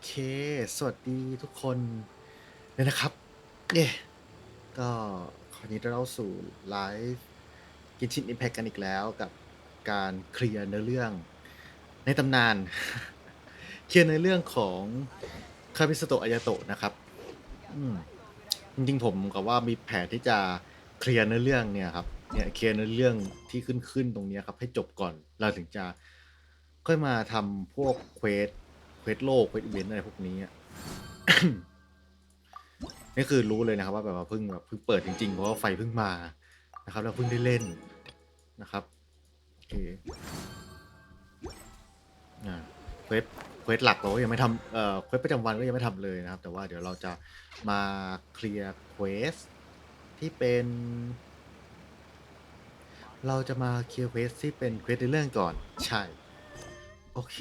เคสวัสดีทุกคนเลยนะครับเย่ก็คราวนี้เราสู่ไลฟ์ Genshin Impact กันอีกแล้วกับการเคลียร์เนื้อเรื่องในตำนาน เคลียร์เนื้อเรื่องของคามิสโตะอายาโตะนะครับอืมจริงๆผมกับว่ามีแผนที่จะเคลียร์เนื้อเรื่องเนี่ยครับเนี่ยเคลียร์เนื้อเรื่องที่ขึ้นตรงนี้ครับให้จบก่อนเราถึงจะค่อยมาทำพวกเควสโลกเควสอีเวนต์อะไรพวกนี้ นี่คือรู้เลยนะครับว่าแบบว่าเพิ่งเปิดจริงๆเพราะว่าไฟเพิ่งมานะครับแล้วเพิ่งได้เล่นนะครับโอเคอ่าเควสเควสหลักเราก็ยังไม่ทำเควสประจำวันก็ยังไม่ทำเลยนะครับแต่ว่าเดี๋ยวเราจะมาเคลียร์เควสที่เป็นเราจะมาเคลียร์เควสที่เป็นเควสในเรื่องก่อนใช่โอเค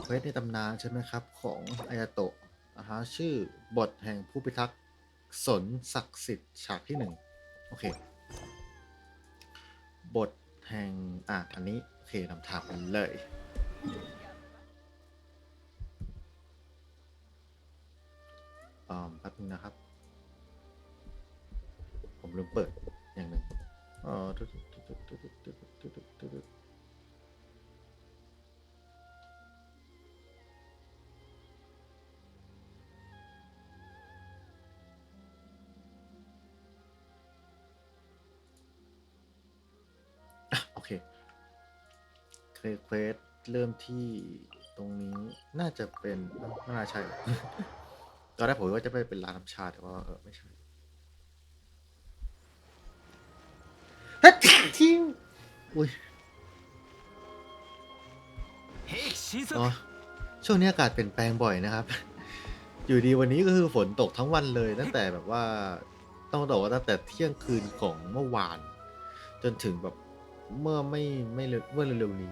เควสในตำนานใช่ไหมครับของอายาโตะชื่อบทแห่งผู้พิทักษ์สนศักดิ์สิทธิ์ฉากที่1โอเค บทแห่งอันนี้โอเคนำทางไปเลยแป๊บนึงนะครับผมลืมเปิดอย่างหนึ่งโอเคเควสเริ่มที่ตรงนี้น่าจะเป็นไม่น่าใช่ตอนแรกผมว่าจะไปเป็นร้านน้ำชาแต่ว่าไม่ใช่ฮัททิ้งอุ้ยอ๋อช่วงนี้อากาศเปลี่ยนแปลงบ่อยนะครับอยู่ดีวันนี้ก็คือฝนตกทั้งวันเลยตั้งแต่แบบว่าต้องบอกว่าตั้งแต่เที่ยงคืนของเมื่อวานจนถึงแบบเมื่อไม่เมื่อเร็วๆนี้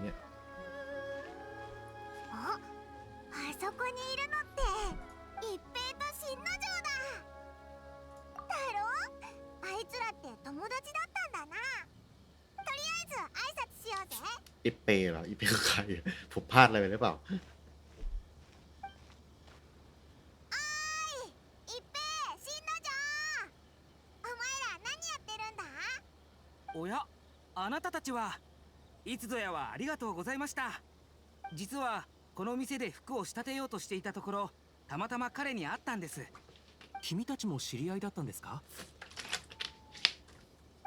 あ、あそこにいるのって一平と新之丞だろ。あいつらって友達だったんだな。とりあえず挨拶しようぜ。อีเปเหรออีเปคือใครผมพลาดอะไรไปหรือเปล่า一平、新之丞、お前ら何やってるんだ。おや、あなたたちはいつぞやはありがとうございました。実はこの店で服を仕立てようとしていたところ、たまたま彼に会ったんです。君たちも知り合いだったんですか？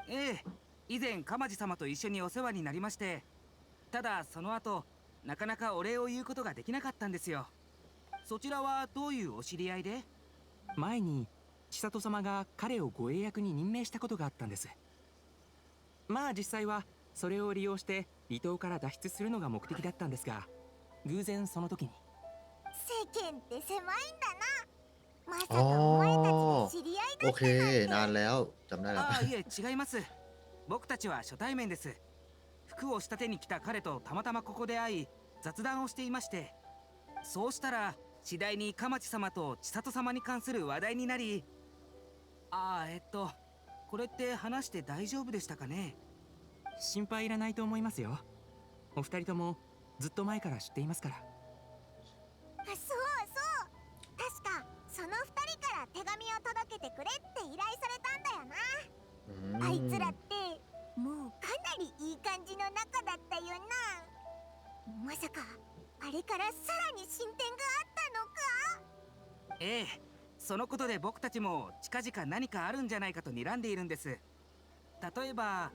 ええ、以前鎌地様と一緒にお世話になりまして、ただその後なかなかお礼を言うことができなかったんですよ。そちらはどういうお知り合いで？前に千里様が彼を護衛役に任命したことがあったんです。まあ実際はそれを利用して離島から脱出するのが目的だったんですが、偶然その時に。世間って狭いんだな。まさかอ๋お前อたちの知り合いโอだっเคたなんて。นานแล้วจำได้แล้วああ、いえ違います。僕たちは初対面です。服を仕立てに来た彼とたまたまここで会い雑談をしていまして、そうしたら次第に鎌地様と千里様に関する話題になり、これって話して大丈夫でしたかね？心配いらないと思いますよ。お二人ともずっと前から知っていますから。そうそう、確かその二人から手紙を届けてくれって依頼されたんだよな。あいつらってもうかなりいい感じの仲だったよな。まさかあれからさらに進展があったのか。ええ、そのことで僕たちも近々何かあるんじゃないかと睨んでいるんです。例えば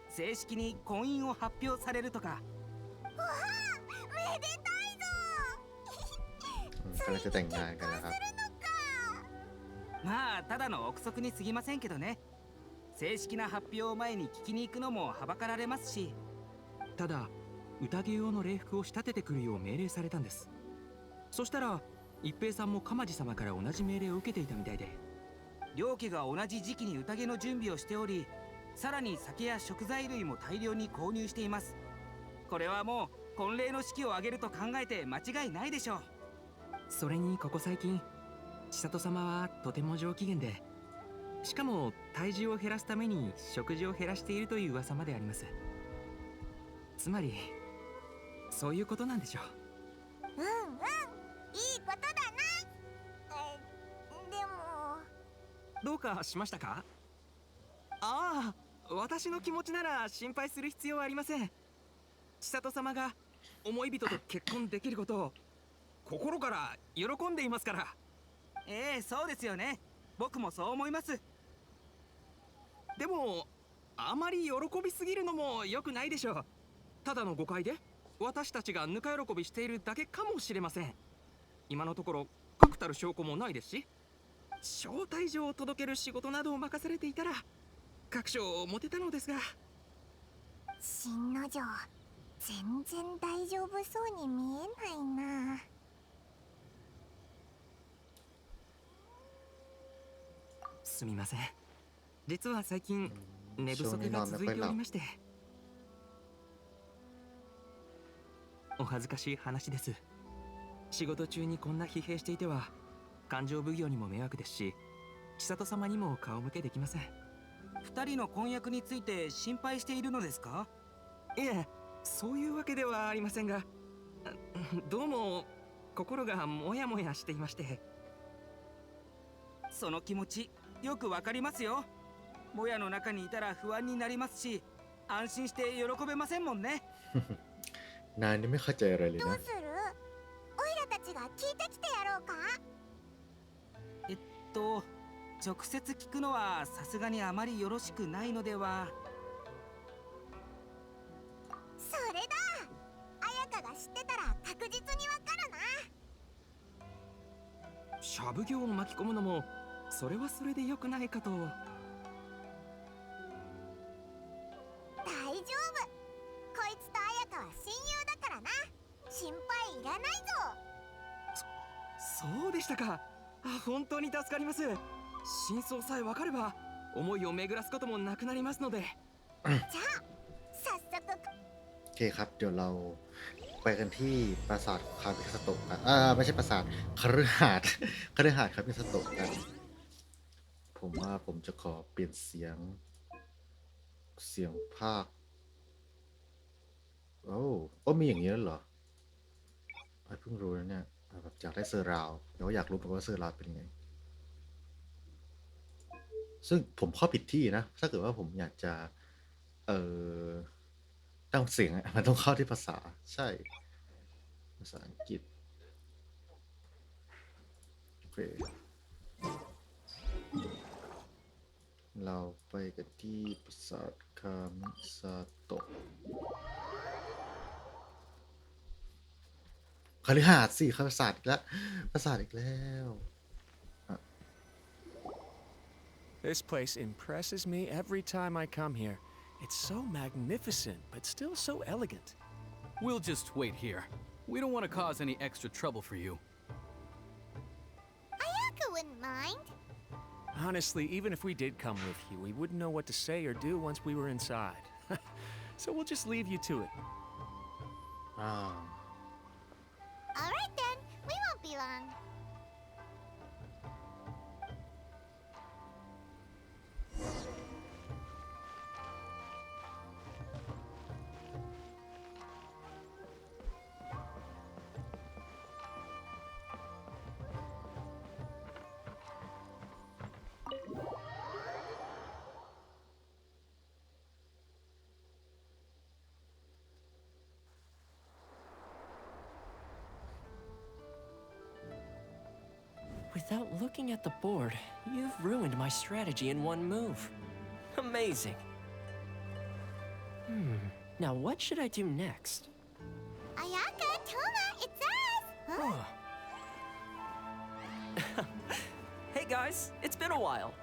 正式に婚姻を発表されるとか。わあ、めでたいぞ。กำลังจะแต่งงานกันแล้วครับまあただの憶測に過ぎませんけどね。正式な発表を前に聞きに行くのもはばかられますし。ただ宴用の礼服を仕立ててくるよう命令されたんです。そしたら一平さんも鎌地様から同じ命令を受けていたみたいで、両家が同じ時期に宴の準備をしており、さらに酒や食材類も大量に購入しています。これはもう婚礼の式を挙げると考えて間違いないでしょう。それにここ最近千里様はとても上機嫌で、しかも体重を減らすために食事を減らしているという噂まであります。つまりそういうことなんでしょう。うんうんいいことだなでもどうかしましたか？ああ、私の気持ちなら心配する必要はありません。千里様が思い人と結婚できることを心から喜んでいますから。ええ、そうですよね。僕もそう思います。でもあまり喜びすぎるのも良くないでしょう。ただの誤解で私たちがぬか喜びしているだけかもしれません。今のところ確たる証拠もないですし、招待状を届ける仕事などを任されていたら確証を持てたのですが。新之丞全然大丈夫そうに見えないな。すみません。実は最近寝不足が続いておりまして。お恥ずかしい話です。仕事中にこんな疲弊していては勘定奉行にも迷惑ですし、千里様にも顔向けできません。二人の婚約について心配しているのですか？いえ、そういうわけではありませんが、どうも心がモヤモヤしていまして。その気持ちよくわかりますよ。もやの中にいたら不安になりますし、安心して喜べませんもんね。นายนี่ไม่เข้าใจอะไรเลยนะどうする？オイラたちが聞いてきてやろうか？直接聞くのはさすがにあまりよろしくないのでは。それだ！彩香が知ってたら確実にわかるな。シャブ業を巻き込むのもそれはそれで良くないかと。大丈夫。こいつと彩香は親友だからな。心配いらないぞ。そうでしたか。本当に助かります。真相さえ分かれば思いを巡らすこともなくなりますので。じゃあ早速。โอเคครับเดี๋ยวเราไปกันที่ปราสาทคามิคาสโตะกันไม่ใช่ปราสาทคฤหาสน์คฤหาสน์คามิคาสโตะกันผมว่าผมจะขอเปลี่ยนเสียงภาคโอ้มีอย่างนี้แล้วเหรอเพิ่งรู้นะเนี่ยแบบอยากได้เซอร์ราวเดี๋ยวอยากรู้แบบว่าเซอร์ราวเป็นไงซึ่งผมเข้าผิดที่นะถ้าเกิดว่าผมอยากจะตั้งเสียงมันต้องเข้าที่ภาษาใช่ภาษาอังกฤษโอเคเราไปกันที่ปราสาทคามิซาโตะคฤหาสน์สิปราสาทอีกแล้วปราสาทอีกแล้ว This place impresses me every time I come here. It's so magnificent, but still so elegant. We'll just wait here. We don't want to cause any extra trouble for you. Ayaka wouldn't mind. Honestly, even if we did come with you, we wouldn't know what to say or do once we were inside. So we'll just leave you to it. Alright then, we won't be long. Without looking at the board, you've ruined my strategy in one move. Amazing. Now what should I do next? Ayaka, Toma, it's us! Huh? Oh. Hey guys, it's been a while.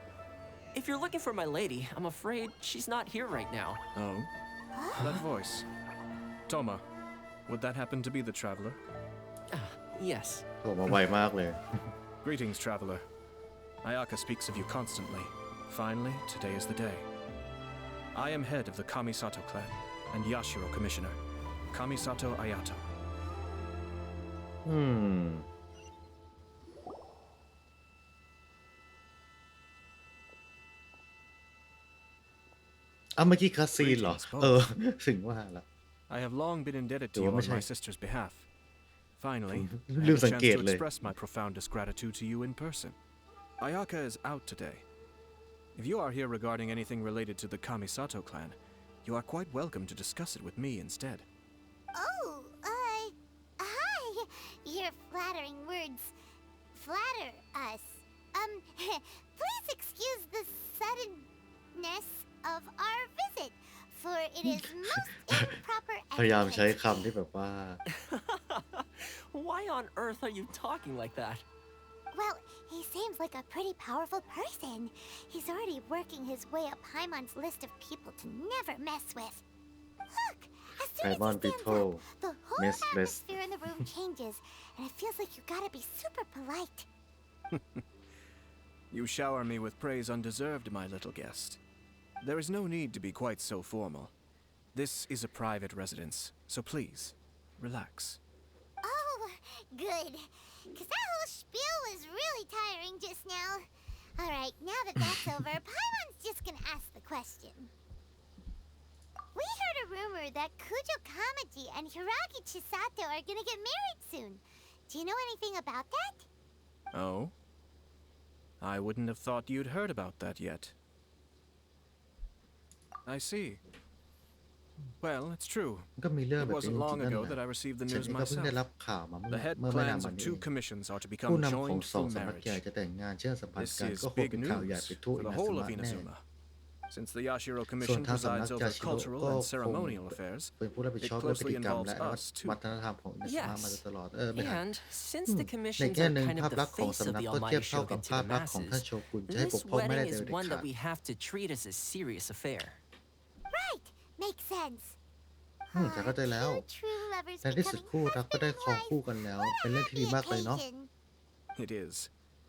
If you're looking for my lady, I'm afraid she's not here right now. Oh? That voice. Toma, would that happen to be the traveler? Yes. โทรมาไวมากเลย Greetings, traveler. Ayaka speaks of you constantly. Finally, today is the day. I am head of the Kamisato clan and Yashiro commissioner, Kamisato Ayato. เมื่อกี้คาซีนเหรอ ถึงว่าละ I have long been indebted to Ủa, you mới on my sai. sister's behalf. Finally, I ลืม have a สัง chance เกต to เลย express my profoundest gratitude to you in person. Ayaka is out today. If you are here regarding anything related to the Kamisato clan, you are quite welcome to discuss it with me instead. Oh, hi. Your flattering words flatter us. Please excuse the suddenness of our visit, for it is most improper พยายามใช้ etiquette. คำที่แบบว่า Why on earth are you talking like that? Well, he seems like a pretty powerful person. He's already working his way up Paimon's list of people to never mess with. Look, as soon as he Paimon stands people up, the whole mess list. atmosphere in the room changes, and it feels like you gotta be super polite. You shower me with praise undeserved, my little guest. There is no need to be quite so formal. This is a private residence, so please, relax. Oh, good. Because that whole spiel was really tiring just now. Alright, now that that's over, Paimon's just gonna ask the question. We heard a rumor that Kujo Kamaji and Hiragi Chisato are gonna get married soon. Do you know anything about that? Oh? I wouldn't have thought you'd heard about that yet. I see. Well, it's true. ก็มีเรื่อง It แบบนี้ wasn't จ long ริงๆนั่น ago แห that I ละ received the ฉัน news เองก็เพิ่งได้ myself. รับข่าวมาเมื่อ The head ไม่นาน clans มา of นี้ two เอง commissions are to ผู้ become นำของ joined สอง through สำนัก marriage. ใหญ่จะแต่งงานเชื่อมสัมพัน This ธ์กัน is ก็คง big เป็นข่าวใหญ่ news ไปทั่ว for อิ the นาซึ whole มะ of แน่ Inazuma. Since the Yashiro ส่วน Commission ทางสำนัก presides ยา over ชิโร่ cultural ก็ and คง ceremonial affairs, เป็นผู้รับผิด it ชอบเรื่องพฤ closely ติกรรม involves และ us too. วัฒนธรรมของอินาซึมะมาโดย Yes. ตลอดไม่ทัน And since the ใน commissions แง่ are หนึ่ง kind ภา of พ the ลักษณ์ของ face of สำนัก the ก็เทียบ Almighty เท่ากับ Shogun to ภาพ the ลักษณ์ของท่าน masses, โชกุนจะให้ป this กป้องไม่ได้ wedding โดย is เด็ด one ขา that ด we have to treat as a serious affair. Right, makes sense. ฉันเข้าใจแล้ว Two true lovers ในที่สุด becoming คู่รักก็ husband ได้ and ครอง wife. คู่กันแล้ว What เป็น a เรื่องที่ดี happy มากเลยเนาะ occasion. It is.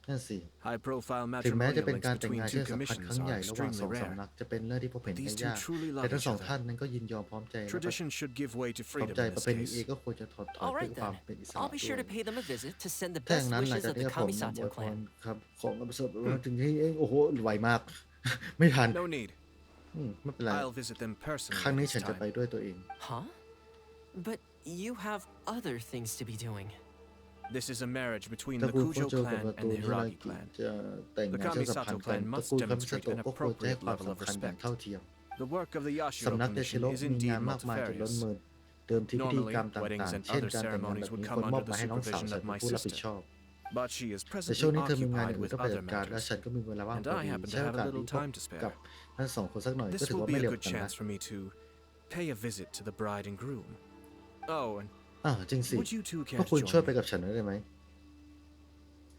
นั่นสิ High-profile ถึงแม้จะ matrimonial เป็น links การแต่ง between งาน two เชื่อมสัมพันธ์ค commissions รั้งใหญ่ are ระหว่างสอง extremely สำ rare. นักจะเป็นเรื่องที่พบเห็น These ได้ two ยาก truly แต่ love ทั้ง each สองท่าน other. นั้นก็ยินยอมพร้อมใจและ Tradition should give way to พร้อม freedom ใจ in ประ this เพณี case. เองก็ควรจะถอดถอย All เพื่ right อความ then. เป็นอิสระ I'll be ด้ว sure ย to pay them a visit to send the ถ้าอย่าง best นั้นหลัง wishes จาก of นี้ the ผมอวย Kamisato พร clan. ครับของกำเสริฐถึงที่เองโอ้โหไวมาก ไม่ทัน No need. ไม่เป็นไร I'll visit them ครั้ personally งนี้ this ฉันจะไป time. ด้วยตัวเอง Huh? But you have other things to be doing. This is a marriage between ตระ the กูลโค Kujo โจกับ clan ตระ and กูล the ฮิรา Hiragi กิ clan. จะแต่ง The งานเชื่อมสัมพัน Kamisato ธ์กัน clan ตระ must กูลคามิซา demonstrate โตะ an ก็ควรจะให้ appropriate ความ level of สำคัญอย่าง respect. เท่าเทียม The work of the Yashiro สำนักยาชิ Commission โร่ is มีงาน indeed มากมายจนล้น multifarious. มือเดิมทีพิธีกรรม Normally, weddings ต่าง and ๆ เช่น other การแต่งงาน ceremonies แบบ would นี้ come ควรมอบ under ห the มายให้น้องสาว supervision ฉัน of เป็น my ผู้รับผิด sister. ชอบ But she is แต่ช่วง presently นี้เธอมีงานอ occupied ยู่ with ต้องไปจั other ดการและ matters. ฉันก็มีเวลาว่าง And พอ I ดี happen ใช้ to โอ have a กาส little นี้พบ time to spare. กับทั้งสองคนสักหน่อยก็ This ถือ will ว่า be ไม่ a เร็ว good กันนะ chance for me to pay a visit to the bride and groom. Oh, and จริงสิ would you two พว care กคุณ to ช่วย join ไป me? กับฉันหน่อยได้ไหม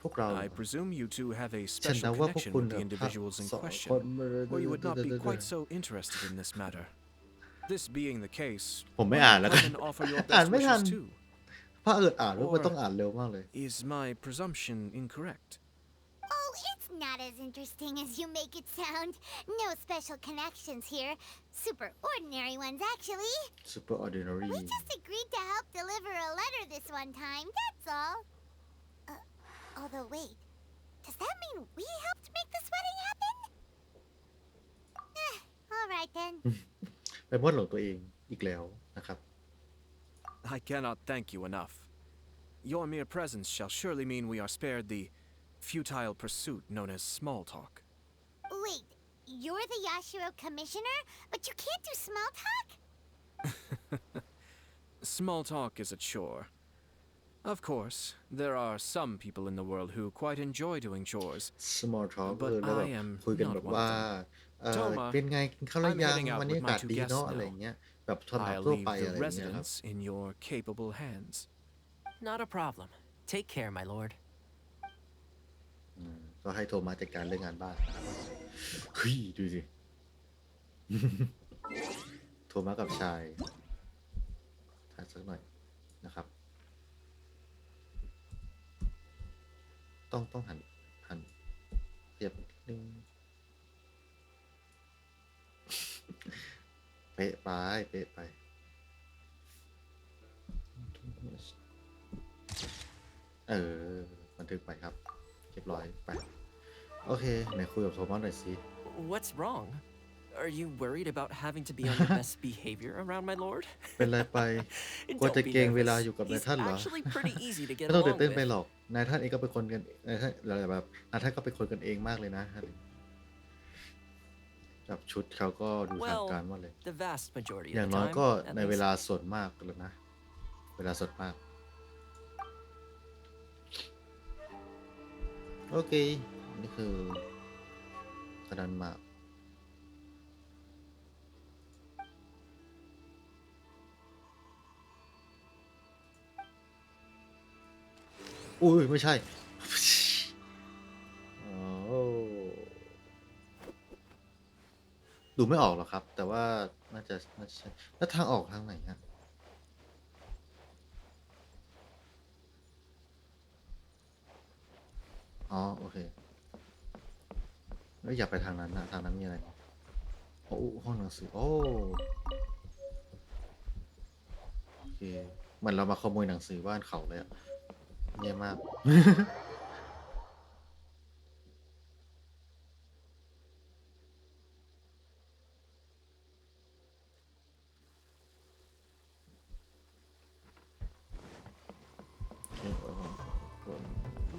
พวกเรา I presume you two have a ฉัน special เดาว่าพวก connection คุณ with the ทั้ง individuals in สองคน question, or you would not be quite so interested in this matter. This being the case, ผมไม่ why อ่าน not แล้วกัน come and offer your อ่าน best ไม่ทัน wishes too? ถ้าอ่านรู้ว่าต้องอ่านเร็วมากเลย Is my presumption incorrect? Oh, it's not as interesting as you make it sound. No special connections here. Super ordinary ones, actually. super ordinary We just agreed to help deliver a letter this one time, that's all. Although, wait. Does that mean we helped make this wedding happen? Alright then. ไปมดหลงตัวเองอีกแล้วนะครับ I cannot thank you enough. Your mere presence shall surely mean we are spared the futile pursuit known as small talk. Wait, you're the Yashiro commissioner, but you can't do small talk? Small talk is a chore. Of course, there are some people in the world who quite enjoy doing chores. small talk But แล้วแบบ I am คุยกัน not แบบ one of ว่า Toma, เป็นไงกินข้าวหรือ I'm ยัง heading out วันนี้ with อา my กาศ two ดีเนาะ guests อะไร now. เงี้ยแบบทนถาม I'll ทั่ว leave ไป the อะไรเงี้ยครับ residence in your capable hands. Not a problem. Take care, my lord. ก็ให้โทรมาจัดการเรื่องงานบ้านนะครับเฮ้ยดูสิ โทรมากับชายถ่ายสักหน่อยนะครับ ต้องหันเทียบนิดนึง เป๊ะไปเป๊ะไปบันทึกไปครับเรียบร้อยไปโอเคไหนคุยกับโทมัสหน่อยสิ What's wrong? Are you worried about having to be on your best behavior around my lord? เป็นไรไปกลัว Don't จะ be เกรงเวลา nervous. อยู่กับนาย He's ท่านเหรอ actually pretty easy to ไม่ get ต้องตื่น along เต้นไป with. หรอกนายท่านเองก็เป็นคนกันนายท่านอะไรแบบนายท่านก็เป็นคนกันเองมากเลยนะแบบชุดเขาก็ดูทางการมากเลย The vast majority อย่า of ง the น้อย time. ก็ at ใน least. เวลาส่วนมากเลยนะ เวลาส่วนมาก โอเค นี่คือกระดานหมากอุ้ย ไม่ใช่ โอ้ดูไม่ออกหรอกครับ แต่ว่าน่าจะใช่แล้วทางออกทางไหนฮะอ๋อ โอเคแล้วอย่าไปทางนั้นนะทางนั้นมีอะไรโอ้ห้องหนังสือ โอ้ โอเคเหมือนเรามาขโมยหนังสือบ้านเขาเลยอะเยี่ยมาก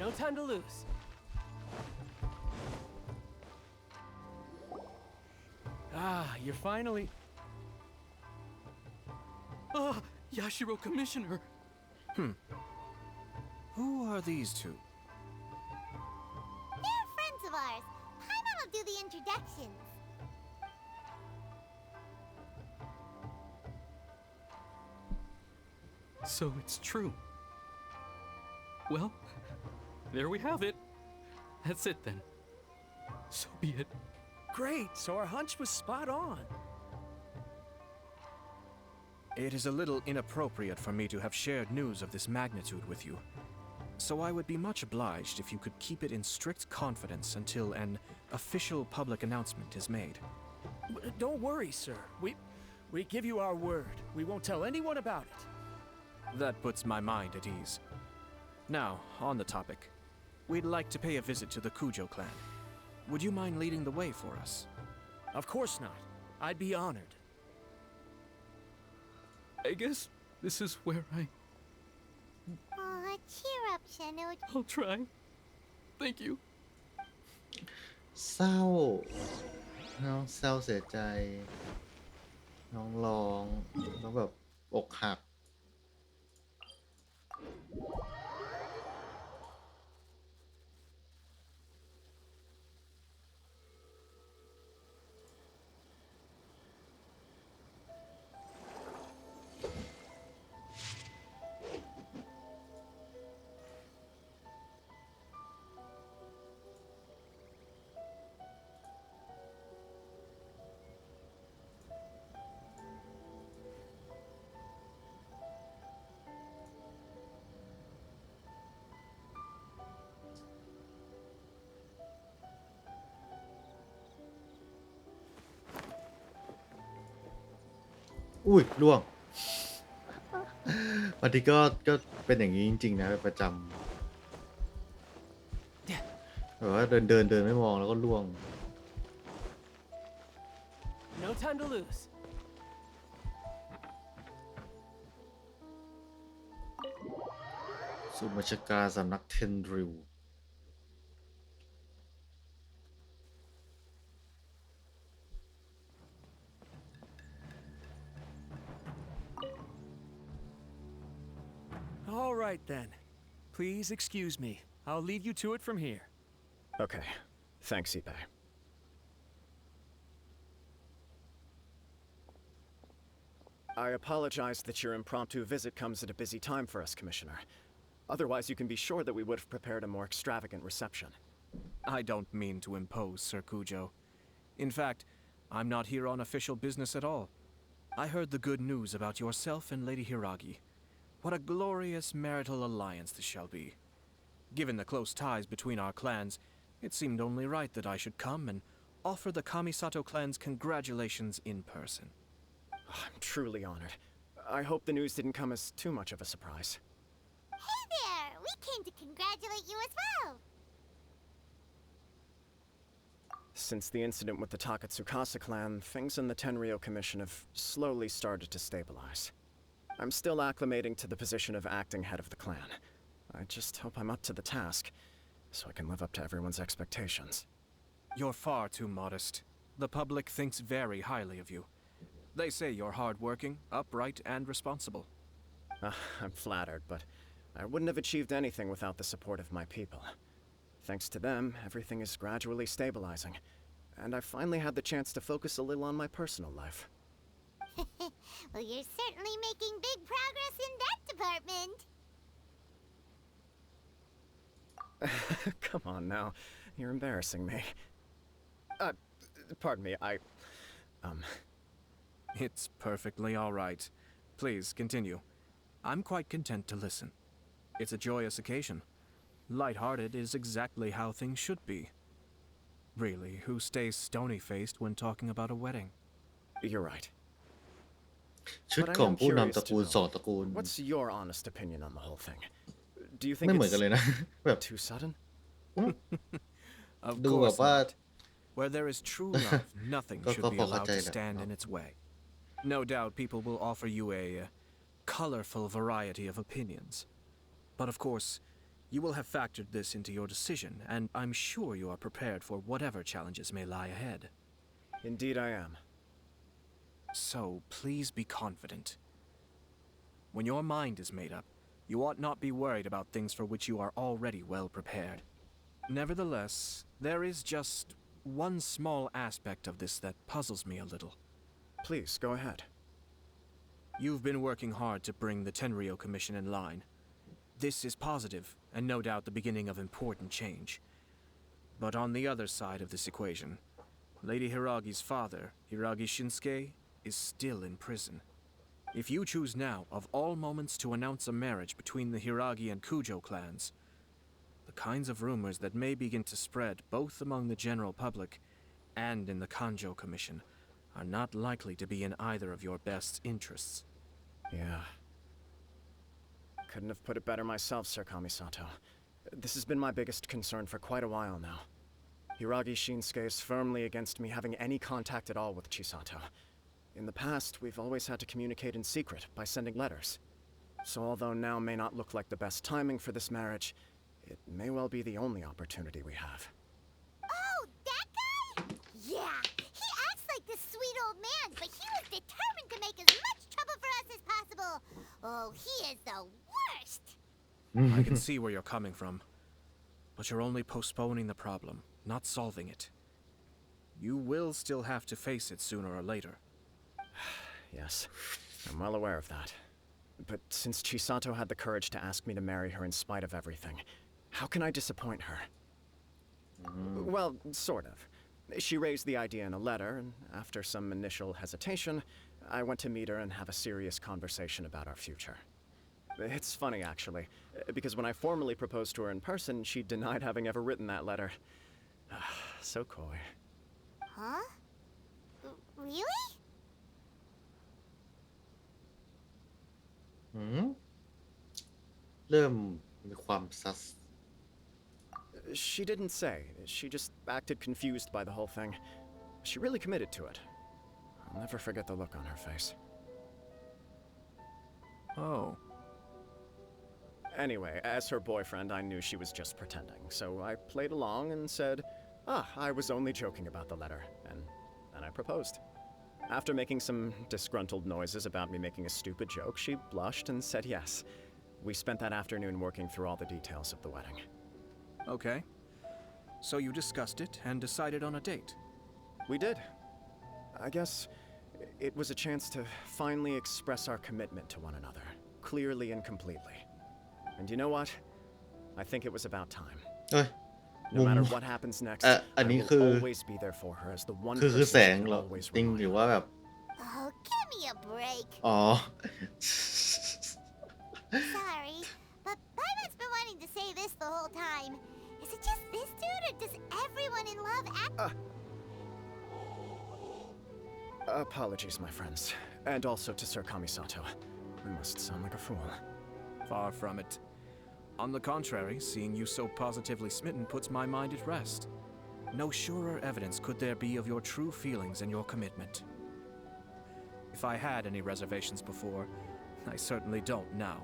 No time to lose. Ah, you're finally. Ah, Yashiro Commissioner. Who are these two? They're friends of ours. Paimon will do the introductions. So it's true. Well, there we have it. That's it then. So be it. Great, so our hunch was spot on. It is a little inappropriate for me to have shared news of this magnitude with you. So I would be much obliged if you could keep it in strict confidence until an official public announcement is made. Don't worry, sir. We give you our word. We won't tell anyone about it. That puts my mind at ease. Now, on the topic. We'd like to pay a visit to the Kujo clan. Would you mind leading the way for us? Of course not. I'd be honored. I guess this is where Aw, cheer up, Shanud. I'll try. Thank you. เศร้า น้องเศร้าเสียใจ น้องร้องน้องแบบอกหัก อุ้ยล่วงบางทีก็เป็นอย่างนี้จริงๆนะประจำแบบว่าเดินไม่มองแล้วก็ล่วง No time to lose. สุบัญชาการสำนักเทนริว All right then. Please excuse me. I'll leave you to it from here. Okay. Thanks, Ipe. I apologize that your impromptu visit comes at a busy time for us, Commissioner. Otherwise, you can be sure that we would have prepared a more extravagant reception. I don't mean to impose, Sir Kujo. In fact, I'm not here on official business at all. I heard the good news about yourself and Lady Hiragi. What a glorious marital alliance this shall be. Given the close ties between our clans, it seemed only right that I should come and offer the Kamisato clan's congratulations in person. I'm truly honored. I hope the news didn't come as too much of a surprise. Hey there! We came to congratulate you as well! since the incident with the Takatsukasa clan, things in the Tenryou Commission have slowly started to stabilize. I'm still acclimating to the position of acting head of the clan. I just hope I'm up to the task, so I can live up to everyone's expectations. You're far too modest. The public thinks very highly of you. They say you're hardworking, upright, and responsible. I'm flattered, but I wouldn't have achieved anything without the support of my people. Thanks to them, everything is gradually stabilizing, and I finally had the chance to focus a little on my personal life. Well, you're certainly making big progress in that department. Come on now, you're embarrassing me. Pardon me, It's perfectly all right. Please, continue. I'm quite content to listen. It's a joyous occasion. Light-hearted is exactly how things should be. Really, who stays stony-faced when talking about a wedding? You're right. ชุด But I ของ am ผู้นำ curious ตระ to กูล know, สองตระกูล what's your honest opinion on the whole thing? Do you ไม่ think เหมือนกัน it's เลยนะ แบบ too sudden? Of ดูแบบ course ว่า not. Where there is true love, nothing Có- should có- be có allowed toใจแหละ stand in its way. No doubt people will offer you a colorful variety of opinions. But of course, you will have factored this into your decision, and I'm sure you are prepared for whatever challenges may lie ahead. Indeed I am. So please be confident. When your mind is made up, you ought not be worried about things for which you are already well prepared. Nevertheless, there is just one small aspect of this that puzzles me a little. Please, go ahead. You've been working hard to bring the Tenryou Commission in line. This is positive, and no doubt the beginning of important change. But on the other side of this equation, Lady Hiragi's father, Hiragi Shinsuke, is still in prison. If you choose now, of all moments, to announce a marriage between the Hiragi and Kujo clans, the kinds of rumors that may begin to spread both among the general public and in the Kanjo Commission are not likely to be in either of your best interests. Yeah. Couldn't have put it better myself, Sir Kamisato. This has been my biggest concern for quite a while now. Hiragi Shinsuke is firmly against me having any contact at all with Chisato. In the past, we've always had to communicate in secret by sending letters. So although now may not look like the best timing for this marriage, it may well be the only opportunity we have. Oh, that guy? Yeah, he acts like this sweet old man, but he was determined to make as much trouble for us as possible. Oh, he is the worst. I can see where you're coming from, but you're only postponing the problem, not solving it. You will still have to face it sooner or later. Yes, I'm well aware of that. But since Chisato had the courage to ask me to marry her in spite of everything, how can I disappoint her? Well, sort of. She raised the idea in a letter, and after some initial hesitation, I went to meet her and have a serious conversation about our future. It's funny, actually, because when I formally proposed to her in person, she denied having ever written that letter. So coy. Huh? Really? เริ่มมีความซัส She didn't say. She just acted confused by the whole thing. She really committed to it. I'll never forget the look on her face. Oh. Anyway, as her boyfriend, I knew she was just pretending, so I played along and said, I was only joking about the letter, and then I proposed. After making some disgruntled noises about me making a stupid joke, she blushed and said yes. We spent that afternoon working through all the details of the wedding. Okay. So you discussed it and decided on a date. We did. I guess it was a chance to finally express our commitment to one another, clearly and completely. And you know what? I think it was about time. เอ้ย No matter what happens next, I อันนี้ will คือ always be there for her as the one คือ person แส she ง can เหรอ always จริง rely หรือ on. ว่าแบบ Oh, give me a break. อ๋อ Sorry, but Paimon's been wanting to say this the whole time. Is it just this dude, or does everyone in love act? Apologies, my friends. And also to Sir Kamisato. I must sound like a fool. Far from it. On the contrary, seeing you so positively smitten puts my mind at rest. No surer evidence could there be of your true feelings and your commitment. If I had any reservations before, I certainly don't now.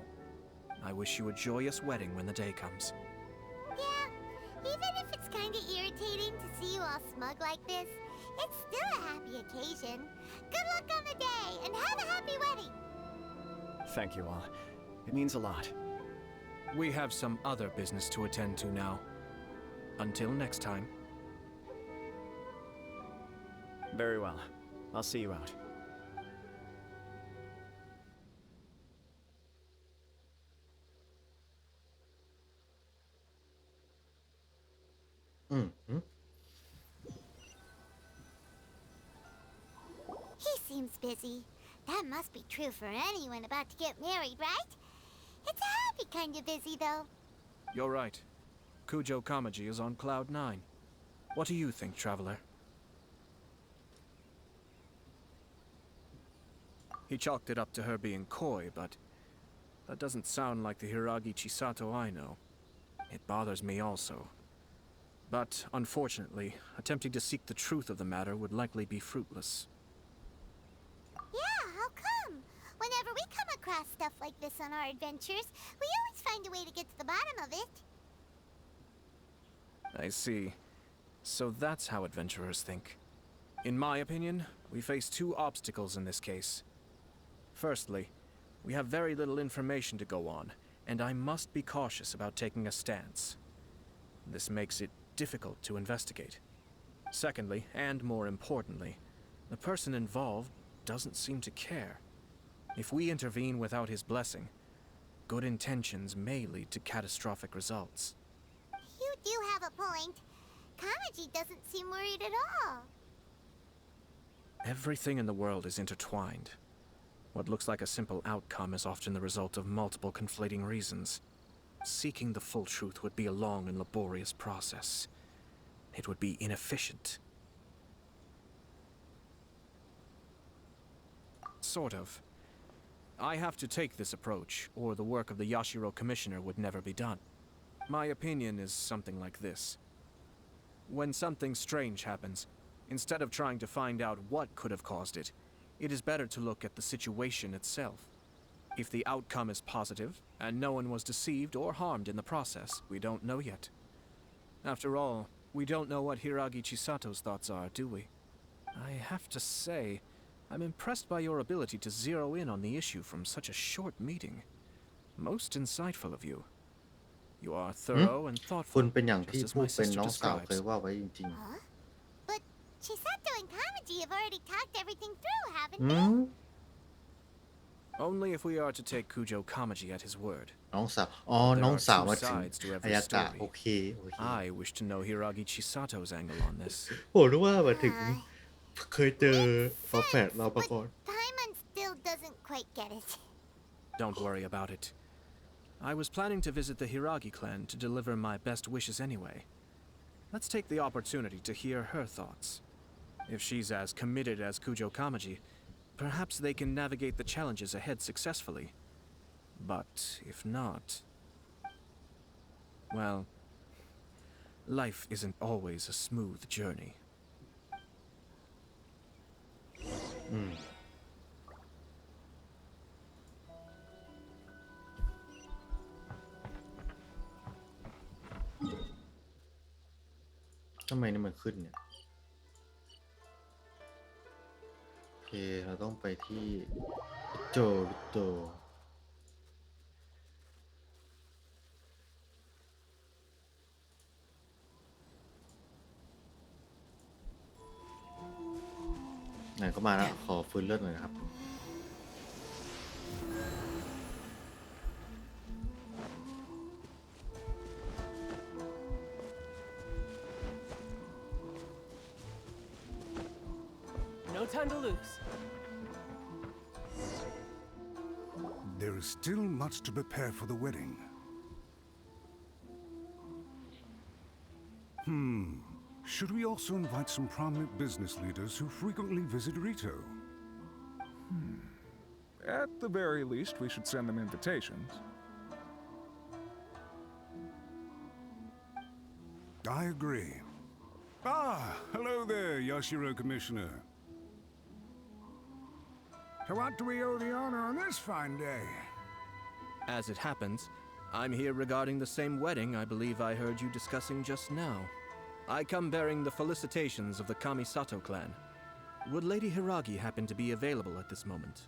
I wish you a joyous wedding when the day comes. Yeah, even if it's kinda irritating to see you all smug like this, it's still a happy occasion. Good luck on the day, and have a happy wedding! Thank you all. It means a lot. We have some other business to attend to now. Until next time. Very well. I'll see you out. อืม He seems busy. That must be true for anyone about to get married, right? It's a happy kind of busy, though. You're right. Kujo Kamaji is on cloud 9. What do you think, traveler? He chalked it up to her being coy, but that doesn't sound like the Hiragi Chisato I know. It bothers me also. But, unfortunately, attempting to seek the truth of the matter would likely be fruitless. Yeah, how come? Whenever we come across stuff like this on our adventures, we always find a way to get to the bottom of it. I see. So that's how adventurers think. In my opinion, we face two obstacles in this case. Firstly, we have very little information to go on, and I must be cautious about taking a stance. This makes it difficult to investigate. Secondly, and more importantly, the person involved doesn't seem to care. If we intervene without his blessing, good intentions may lead to catastrophic results. You do have a point. Kamaji doesn't seem worried at all. Everything in the world is intertwined. What looks like a simple outcome is often the result of multiple conflating reasons. Seeking the full truth would be a long and laborious process. It would be inefficient. Sort of. I have to take this approach, or the work of the Yashiro Commissioner would never be done. My opinion is something like this. When something strange happens, instead of trying to find out what could have caused it, it is better to look at the situation itself. If the outcome is positive, and no one was deceived or harmed in the process, we don't know yet. After all, we don't know what Hiragi Chisato's thoughts are, do we? I have to say, I'm impressed by your ability to zero in on the issue from such a short meeting. Most insightful of you. You are thorough and คุ thoughtful, ณเป็นอย่างที่ just as ผู้ my เป็น sister น้องสาวเคย describes. ว่าไว้จริง Huh? But Chisato and Kamaji have already talked everything through, ๆ haven't อื they? ม Only if we are to take Kujo Kamaji at his word. น้องสาว อ๋อ There น้อง are สาว two มาถึง sides to อา every ยากะ story. โอเค โอเค I wish to know Hiragi Chisato's angle on this. ผมรู้ว่ามาถึง Uh, เคยเจอฝาแฝดเรามาก่อน Paimon still doesn't quite get it. Don't worry about it. I was planning to visit the Hiragi clan to deliver my best wishes anyway. Let's take the opportunity to hear her thoughts. If she's as committed as Kujo Kamaji, perhaps they can navigate the challenges ahead successfully. But if not... well, life isn't always a smooth journey. อืม ทำไมนี่มันขึ้นเนี่ย โอเค เราต้องไปที่โจวิโต ไหนก็มาแล้ว ขอฟื้นเลือดหน่อยนะครับ No time to lose. There is still much to prepare for the wedding. Should we also invite some prominent business leaders who frequently visit Rito? At the very least, we should send them invitations. I agree. Ah, hello there, Yashiro Commissioner. To what do we owe the honor on this fine day? As it happens, I'm here regarding the same wedding I believe I heard you discussing just now. I come bearing the felicitations of the Kamisato clan. Would Lady Hiragi happen to be available at this moment?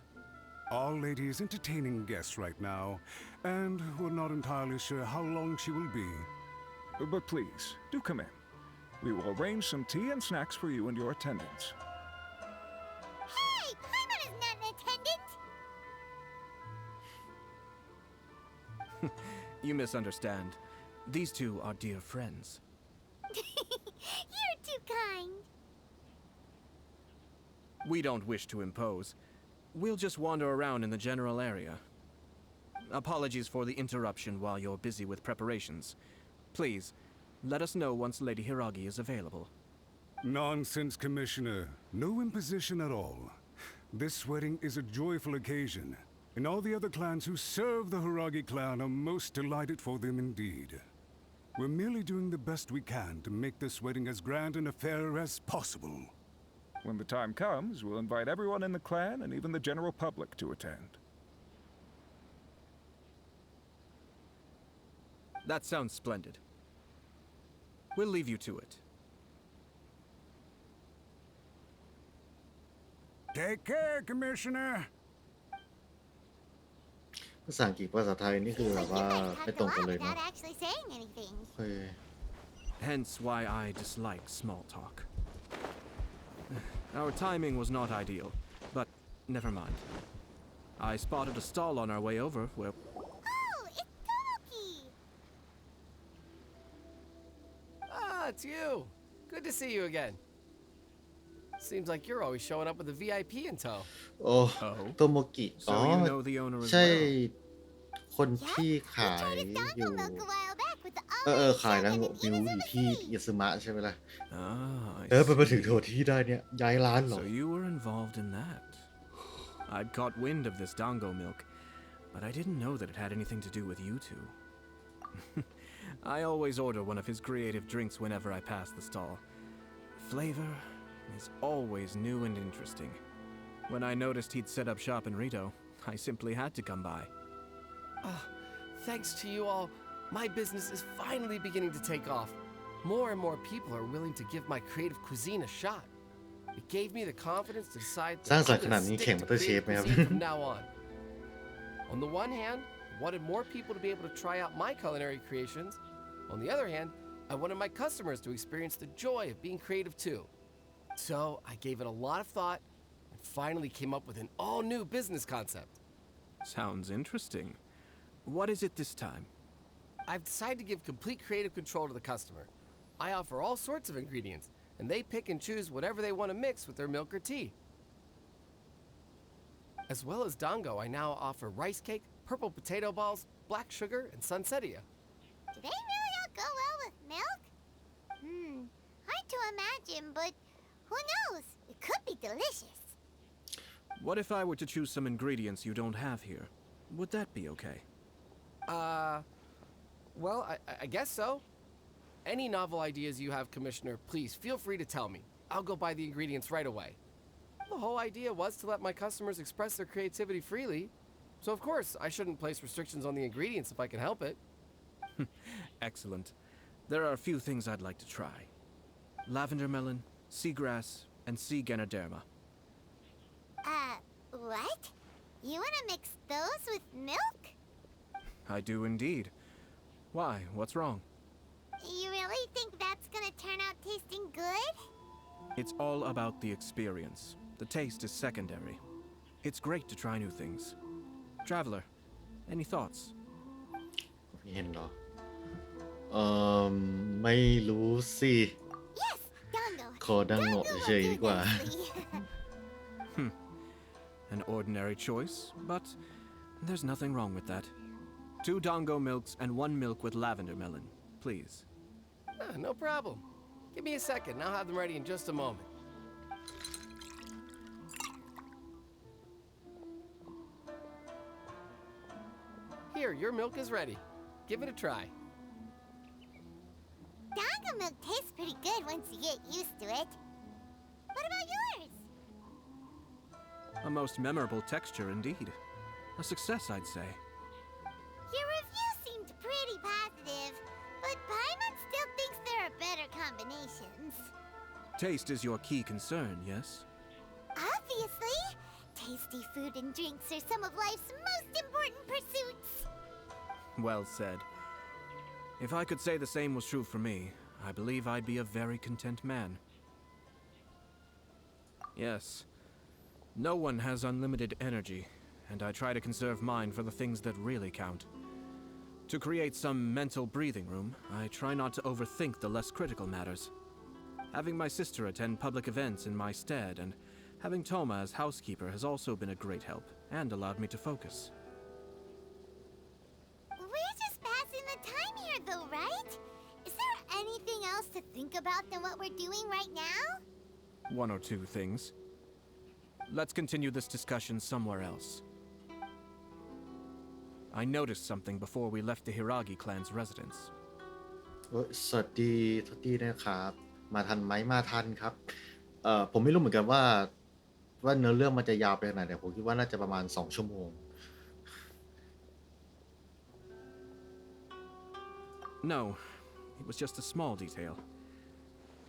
Our lady is entertaining guests right now, and we're not entirely sure how long she will be. But please, do come in. We will arrange some tea and snacks for you and your attendants. Hey, Paimon is not an attendant! You misunderstand. These two are dear friends. You're too kind. We don't wish to impose. We'll just wander around in the general area. Apologies for the interruption while you're busy with preparations. Please, let us know once Lady Hiragi is available. Nonsense, Commissioner. No imposition at all. This wedding is a joyful occasion, and all the other clans who serve the Hiragi clan are most delighted for them indeed. We're merely doing the best we can to make this wedding as grand an affair as possible. When the time comes, we'll invite everyone in the clan and even the general public to attend. That sounds splendid. We'll leave you to it. Take care, Commissioner. ภาษาอังกฤษภาษาไทยนี่คือแบบ Like ว่า you guys ไม่ talked ตรง a กัน lot เลยเนาะ without actually saying anything. โอเค Hence why I dislike small talk. Our timing was not ideal, but never mind. I spotted a stall on our way over where... Oh, it's Tomoki! Ah, it's you. Good to see you again. Seems like you're always showing up with a VIP in tow. โอ้โตโมกิ So you know the owner as ใช่ well. คนที่ We ขาย tried his อยู่ dango milk a while back with the ขาย almond ดัง shop มิว and อยู่ the ที่ Izumaki. ยาสึมะใช่ไหมล่ะ Ah, ไป I มาถึง see. โทที่ได้เนี่ยย้ายร้านเหรอ So you were involved in that. I'd caught wind of this dango milk, but I didn't know that it had anything to do with you two. I always order one of his creative drinks whenever I pass the stall. Flavor is always new and interesting. When I noticed he'd set up shop in Rito, I simply had to come by. Ah, thanks to you all, my business is finally beginning to take off. More and more people are willing to give my creative cuisine a shot. It gave me the confidence to decide สร้าง that สรร I'm ค์ขนาด gonna นี้ stick แข่ง to มาสเตอร์เชฟ creative ไหมครับ cuisine from now on. On the one hand, I wanted more people to be able to try out my culinary creations. On the other hand, I wanted my customers to experience the joy of being creative too. So I gave it a lot of thought and finally came up with an all-new business concept. Sounds interesting. What is it this time? I've decided to give complete creative control to the customer. I offer all sorts of ingredients, and they pick and choose whatever they want to mix with their milk or tea. As well as dango, I now offer rice cake, purple potato balls, black sugar, and sunsettia. Do they really all go well with milk? Hard to imagine, but who knows? It could be delicious. What if I were to choose some ingredients you don't have here? Would that be okay? Well, I guess so. Any novel ideas you have, Commissioner, please feel free to tell me. I'll go buy the ingredients right away. The whole idea was to let my customers express their creativity freely. So of course, I shouldn't place restrictions on the ingredients if I can help it. Excellent. There are a few things I'd like to try. Lavender melon, seagrass, and sea ganoderma. What? You wanna mix those with milk? I do indeed. Why? What's wrong? You really think that's gonna turn out tasting good? It's all about the experience. The taste is secondary. It's great to try new things. Traveler, any thoughts? เห็นเหรอไม่รู้สิ Yes, dango. ขอดังโงะ Dango เฉย will ๆ do ดีกว่า nicely. An ordinary choice, but there's nothing wrong with that. 2 dango milks and 1 milk with lavender melon, please. No problem. Give me a second, and I'll have them ready in just a moment. Here, your milk is ready. Give it a try. Dango milk tastes pretty good once you get used to it. What about yours? A most memorable texture indeed. A success, I'd say. Your review seemed pretty positive, but Paimon still thinks there are better combinations. Taste is your key concern, yes? Obviously! Tasty food and drinks are some of life's most important pursuits. Well said. If I could say the same was true for me, I believe I'd be a very content man. Yes. No one has unlimited energy, and I try to conserve mine for the things that really count. To create some mental breathing room, I try not to overthink the less critical matters. Having my sister attend public events in my stead and having Toma as housekeeper has also been a great help and allowed me to focus. We're just passing the time here though, right? Is there anything else to think about than what we're doing right now? One or two things. Let's continue this discussion somewhere else. I noticed something before we left the Hiragi clan's residence. สวัสดีนะครับ มาทันไหมมาทันครับ ผมไม่รู้เหมือนกันว่าเนื้อเรื่องมันจะยาวไปขนาดไหนผมคิดว่าน่าจะประมาณ2 ชั่วโมง No, it was just a small detail.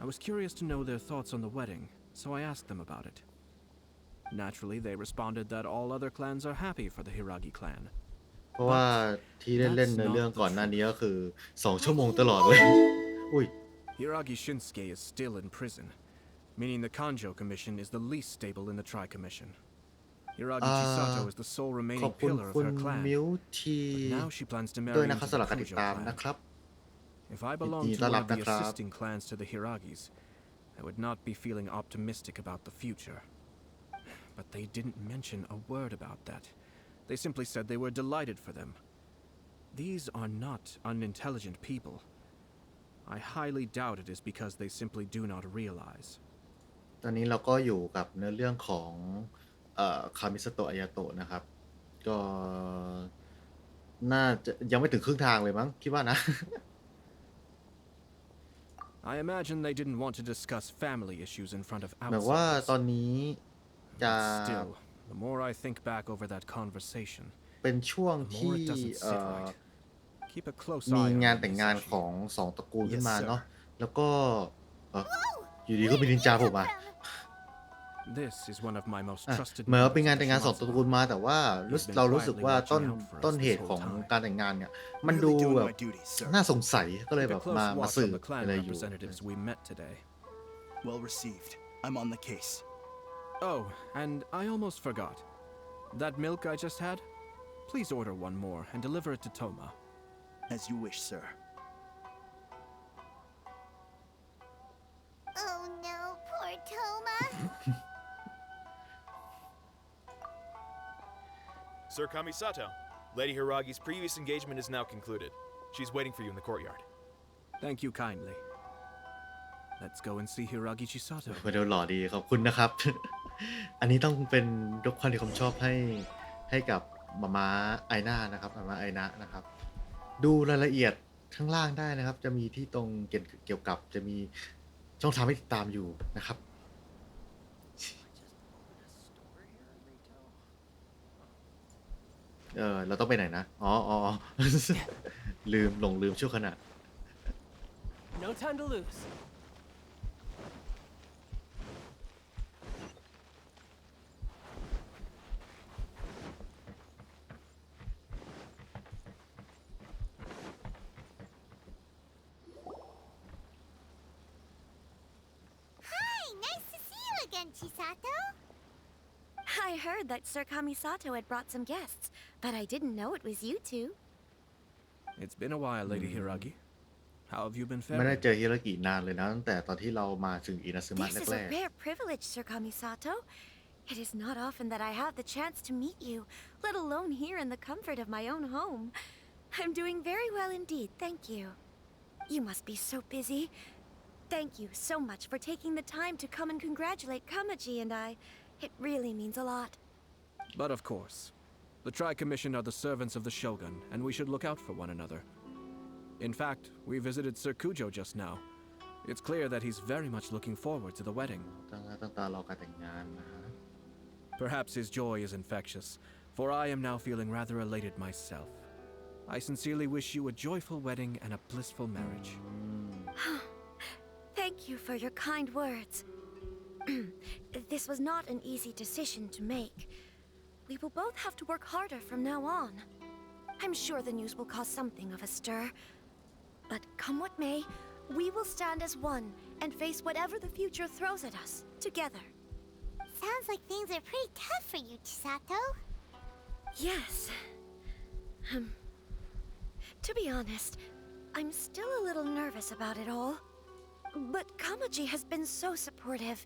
I was curious to know their thoughts on the wedding, so I asked them about it. Naturally, they responded that all other clans are happy for the Hiragi clan. เพราะว่าที่เล่นเนื้อเรื่องก่อนหน้านี้ก็คือ2 ชั่วโมงตลอดเลย อุ้ย Hiragi Shinsuke is still in prison, meaning the Kanjo Commission is the least stable in the Tri-Commission. Hiragi Chisato is the sole ขอ remaining บคุณ pillar of คุณ her clan, มิวที but now she plans to ด้วย marry นะครับ into สำห the รับการติด Kujo ตาม clan. นะครับ If I belonged to one of the assisting clans to the Hiragis, I would not be feeling optimistic about the future. But they didn't mention a word about that. They simply said they were delighted for them. These are not unintelligent people. I highly doubt it is because they simply do not realize. ตอนนี้เราก็อยู่กับเนื้อเรื่องของคามิสโตะอายาโตะนะครับ ก็น่าจะยังไม่ถึงครึ่งทางเลยมั้งคิดว่านะ I imagine they didn't want to discuss family issues in front of แบบ ว่า outsiders. ตอนนี้จะ But still, the more I think back over that conversation, เป็นช่วง the ที่ more it doesn't sit right. Keep a close มี eye on งาน them, แต่งงาน Misashi. ของ2 ตระกูลขึ้น Yes, มา sir. เนาะแล้วก็อยู่ดีก็มีนินจาผมมา This is one of my most อ่ะ trusted เหมือนว่าเป็น members งาน of แต่ the งงาน2 ตระกูล Shimazu. มาแต่ว่าเรารู้สึกว่าต้นเหตุของการแต่งงานเนี่ยมันดูแบบน่าสงสัยก็เลย Keep แบ a บ close มา watch สื on บ the clan อะไรอยู่ representatives we met today. Well received. I'm on the case. Oh, and I almost forgot. That milk I just had? Please order one more and deliver it to Toma. As you wish, sir. Oh no, poor Toma. Sir Kamisato, Lady Hiragi's previous engagement is now concluded. She's waiting for you in the courtyard. Thank you kindly. Let's go and see Hiragi Chisato. มาดูหล่อดีขอบคุณนะครับ อันนี้ต้องเป็นยกความชอบให้กับมาไอน่านะครับมาไอนะนะครับ ดูรายละเอียดข้างล่างได้นะครับ จะมีที่ตรงเกี่ยวกับจะมีช่องทางให้ติดตามอยู่นะครับ เราต้องไปไหนนะ อ๋อ ลืมชั่วขณะ No time to lose. Hi, nice to see you again, Chisato. I heard that Sir Kamisato had brought some guests, but I didn't know it was you two. It's been a while, Lady Hiragi. How have you been ไม่ได้ faring? เจอฮิรากินานเลยนะตั้งแต่ตอนที่เรามาถึงอินาซึมะ This is แร a ก rare privilege, Sir Kamisato. It is not often that I have the chance to meet you, let alone here in the comfort of my own home. I'm doing very well indeed, thank you. You must be so busy. Thank you so much for taking the time to come and congratulate Kamaji and I. It really means a lot. But of course. The Tri-Commission are the servants of the Shogun, and we should look out for one another. In fact, we visited Sir Kujo just now. It's clear that he's very much looking forward to the wedding. ตั้งตารอการแต่งงานนะ Perhaps his joy is infectious, for I am now feeling rather elated myself. I sincerely wish you a joyful wedding and a blissful marriage. Thank you for your kind words. This was not an easy decision to make. We will both have to work harder from now on. I'm sure the news will cause something of a stir. But come what may, we will stand as one and face whatever the future throws at us, together. Sounds like things are pretty tough for you, Chisato. Yes. To be honest, I'm still a little nervous about it all. But Kamaji has been so supportive.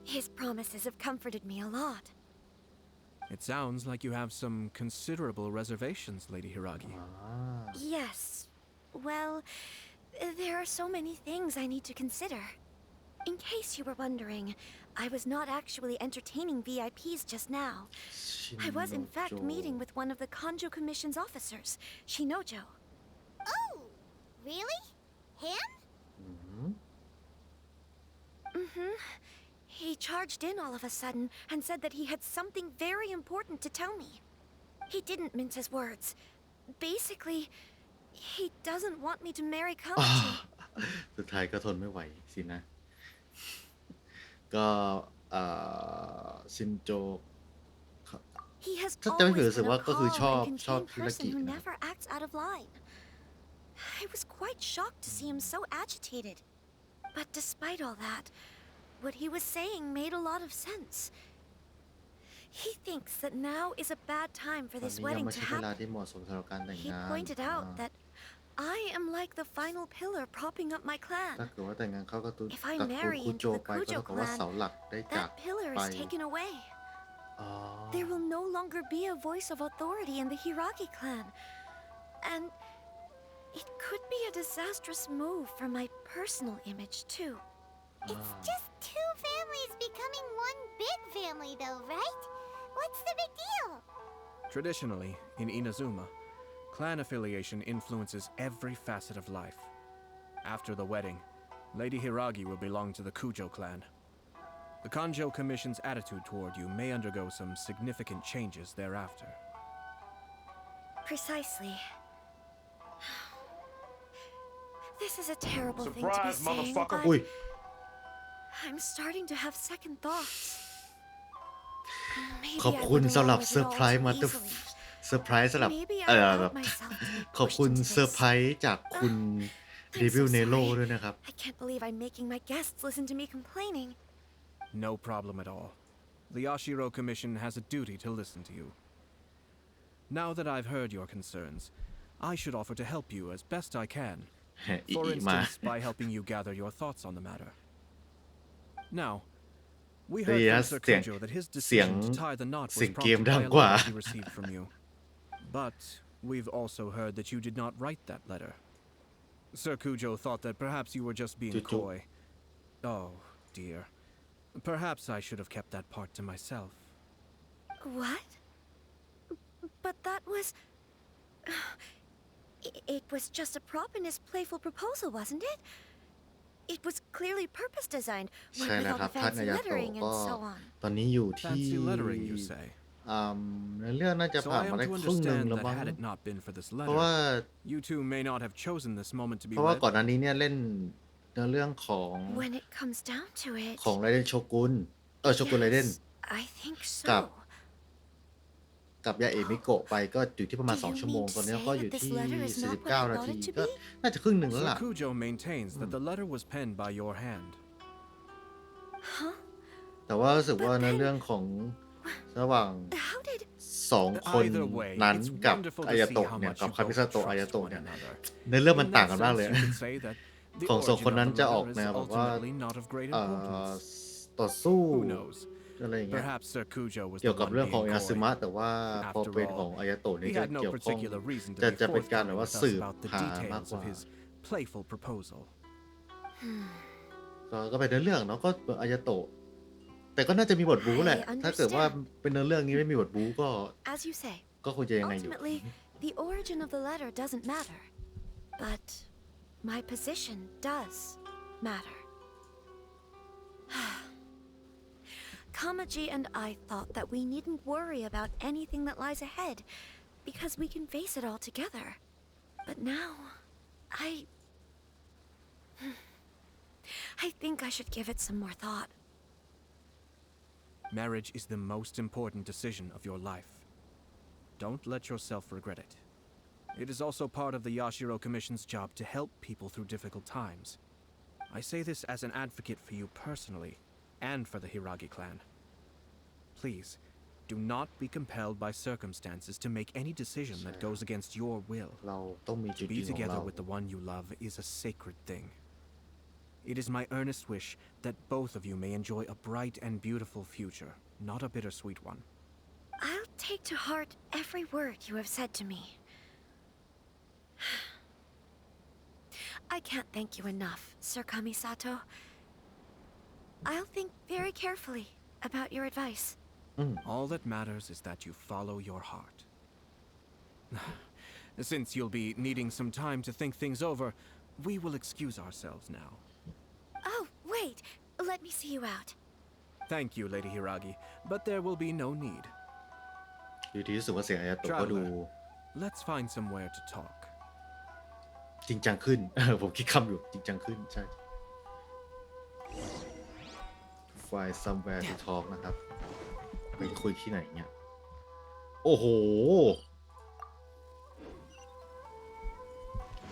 His promises have comforted me a lot. It sounds like you have some considerable reservations, Lady Hiragi. Yes. Well, there are so many things I need to consider. In case you were wondering, I was not actually entertaining VIPs just now. I was in fact meeting with one of the Kanjo Commission's officers, Shinojo. Oh, really? Him? He charged in all of a sudden and said that he had something very important to tell me. He didn't mince his words. Basically, he doesn't want me to marry Kamachi. สุดท้ายก็ทนไม่ไหวสินะ ก็ชินโจ He has ถ้าจะไม่ผิด always รู้สึก been ว่า a ก็คือ calm ชอบ and ชอบ contained ธุรกิ person จ who นะ never acts out of line. I was quite shocked to see him so agitated. But despite all that, what he was saying made a lot of sense. He thinks that now is a bad time for ตอน this นี้ยัง wedding ไม่ to ใช่เวลา happen. ที่เหมาะสมสำหรับการแต่ง He งาน pointed out that I am like the final pillar propping up my ถ้า clan. เกิดว่าแต่งงานเข้ากับ If I ตระกูล marry คุโจ into the ไปก็ Kujo เท่ากับว่า clan, เสาหลักได้จาก that pillar ไป is taken away. อ๋อ There will no longer be a voice of authority in the Hiragi clan. And it could be a disastrous move for my personal image, too. It's just two families becoming one big family, though, right? What's the big deal? Traditionally, in Inazuma, clan affiliation influences every facet of life. After the wedding, Lady Hiragi will belong to the Kujo clan. The Kanjo Commission's attitude toward you may undergo some significant changes thereafter. Precisely. This is a terrible thing to be Surprise, saying, motherfucker. but อุ้ย I'm starting to have second thoughts. Maybe ขอบ I คุณ went สำหรับ along with เซ it อร์ all ไพรส์ too มาเตอร์ easily. เซอร์ไพรส์สำหรับ Maybe I แบบ allowed myself to be ขอบ pushed คุณ into เซอร์ this. ไพรส์จากคุณเด I'm วิล so เนโร sorry. ด้วยนะครับ I can't believe I'm making my guests listen to me complaining. No problem at all. The Yashiro Commission has a duty to listen to you. Now that I've heard your concerns, I should offer to help you as best I can. อี For อีมา instance, by helping you gather your thoughts on the matter. Now, we ดี heard นะ from Sir เสียง Kujo that his เสียง decision to tie the knot เสีย was งเกม prompted ดั by ง a กว่า letter he received from you. But we've also heard that you did not write that letter. Sir Kujo thought that perhaps you were just being จู่ coy. Oh, dear. Perhaps I should have kept that part to myself. What? But that was... It was just a prop in his playful proposal, wasn't it? It was clearly purpose designed, ใช่ what with แล้ว all ครั the บท่าน fancy อายาโตะ lettering ก็ and so on. ตอนนี้อยู่ที่ Fancy lettering, you say? ในเรื่องน่าจะ So ผ่าน I มา am ได้ to ครึ่งหนึ่ง understand แล้ว that มั้ง had it not been for this เพราะว่า letter, you two may not have chosen this moment to be เพราะว่า wed. ก่อนหน้านี้เนี่ยเล่นเนื้อเรื่องของ When it comes down to it... ของไรเดนโชกุนโชกุนไรเดน Yes, I think กับ so. กับยาเอมิโกะไปก็อยู่ที่ประมาณ Do you 2 ชั่วโมง mean to ตอนนี้ say ก็อยู่ that this ที่ letter is not what I 49 นา thought ที it to ก็ be? น่าจะครึ่งหนึ่งแล้ว Sir ล่ะ Kujo maintains that the letter was penned by your hand. Huh? แต่ว่ารู้สึกว่าในเรื่องของระหว่าง How did... 2 คน Either way, นั้น it's กับ wonderful อา to ยา see โตะ how เนี่ย much กับ you คามิ both ซาโตะอายา trust โตะ one เนี่ย another. ในเรื่องมัน In ต่าง that กันมาก sense, เลย you could say that the ของสอง origin คนนั้น of the จะออก letter แน is วแบบว่า ultimately not of great importance. ต่อสู้ Who knows? อะไรอย่างเงี้ย Perhaps Sir Kujo was เกี่ย the วกับ one เรื่องของ being ยาซึมะ coy. แต่ว่าพอ After เป็นของ all, อายาโตะนี่ he จะ had no เกี่ยวข้อง particular reason to จะ be จะเป็นการแบบ forthcoming ว่า with us สืบ about the หามาก details กว่า of his playful proposal. ก็เป็นเนื้อเรื่องเนาะก็อายาโตะแต่ก็น่าจะมีบทบู๊แหละ I ถ้าเกิดว่า understand. เป็นเนื้อเรื่องนี้ไม่มีบทบู๊ก็ As you say, ก็คงจะยังไงอยู่ ultimately, the origin of the letter doesn't matter. But my position does. matter. Kamaji and I thought that we needn't worry about anything that lies ahead because we can face it all together. But now, I think I should give it some more thought. Marriage is the most important decision of your life. Don't let yourself regret it. It is also part of the Yashiro Commission's job to help people through difficult times. I say this as an advocate for you personally, and for the Hiragi clan. Please, do not be compelled by circumstances to make any decision that goes against your will. เราต้องมีจุ To ดยื be นของเรา together with the one you love is a sacred thing. It is my earnest wish that both of you may enjoy a bright and beautiful future, not a bittersweet one. I'll take to heart every word you have said to me. I can't thank you enough, Sir Kamisato. I'll think very carefully about your advice. All that matters is that you follow your heart. Since you'll be needing some time to think things over, we will excuse ourselves now. Oh, wait. Let me see you out. Thank you, Lady Hiragi, but there will be no need. อยู่ที่รู้สึกว่าเสียงอายาโตะก็ดู Let's find somewhere to talk. จริงจังขึ้น ผมคิดคำอยู่จริงจังขึ้นใช่ Find somewhere to talk นะครับไปคุยที่ไหนเนี่ยโอ้โห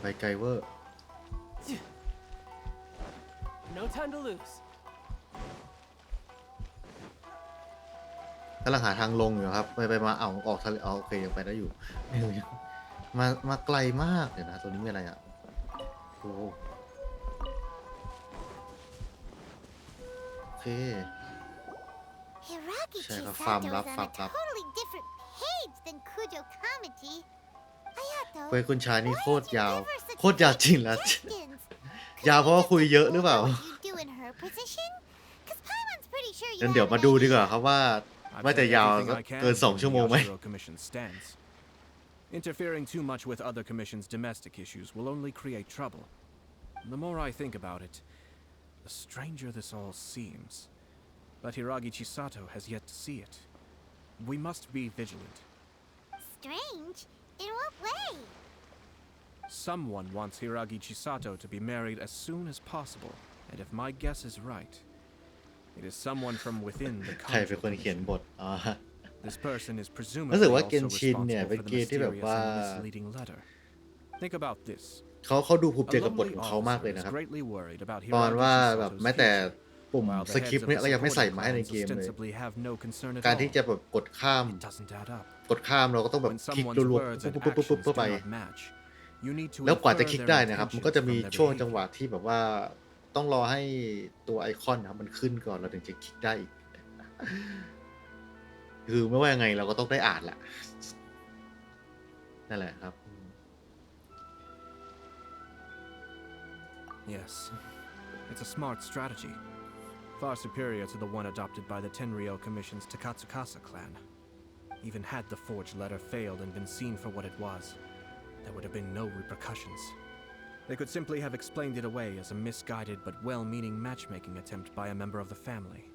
ไปไกลเวอร์ No time to lose. กำลังหาทางลงอยู่ครับไปมาเอาออกทะเลโอเคยังไปได้อยู่มาไกลมากเดี๋ยวนะตัวนี้มีอะไรอ่ะโอ้โอเค Hiragi ใช่ครับ Chisato's ฟาร์มลับ on ฟา a ร์มลับ totally different page than Kujo Kamaji. Hayato, เฟยคุณชายนี่ why โคตร did you ยาว give her such โคตรยาวจริงแล้ว questions? ยาวเพราะว่าคุยเยอะหรือเปล่า What you do in her position? 'Cause Paimon's pretty sure you งั้นเดี๋ยว have มา an ดูดี idea. กว่าครับว่า I've จะ done ยาว everything I can เกิน 2 ชั่วโมงไหม from the Yashiro Commission's stance. Interfering too much with other commissions' domestic issues will only create trouble. The more I think about it, the stranger this all seems. But Hiragi Chisato has yet to see it. We must be vigilant. Strange? In what way? Someone wants Hiragi Chisato to be married as soon as possible, and if my guess is right, it is someone from within the ใครเป็นคน Kanjo เขียน Commission. บทอ๋อ This person is รู้ presumably สึกว่า also เกนชินเนี่ย responsible เป็น for the เกมที่แบบ mysterious ว่า and misleading letter. Think about this. เขาดูภูมิใจ A กับบท lonely ของเขามากเลย officer นะ is ครับ greatly worried about ตอน Hiragi ว่าแบบ Chisato's แม้แต่ future, ปุ่ม while the สคริป heads ต์ of เนี่ย the ก็ยังไม่ใส่ supporting มาให้ใน clans เกมเลย ostensibly have no concern at การที่ all. จะแบบกดข้าม It doesn't add up. กดข้ามเราก็ต้องแบบ When คลิก someone's รัว words ๆ and ปุ๊บปุ๊บปุ๊บ actions ปุ๊บไป do not match, you need to แล้วกว่าจะ infer คลิก their ได้นะครับ มันก็ intentions จะมี from their ช่วงจังห behavior. วะที่แบบว่าต้องรอให้ตัวไอคอนนะครับมันขึ้นก่อนเราถึงจะคลิกได้อีก คือไม่ว่ายังไงเราก็ต้องได้อ่านแหละนั่นแหละครับ Yes, it's a smart strategy. Far superior to the one adopted by the Tenryou Commission's Takatsukasa clan. Even had the forged letter failed and been seen for what it was, there would have been no repercussions. They could simply have explained it away as a misguided but well-meaning matchmaking attempt by a member of the family.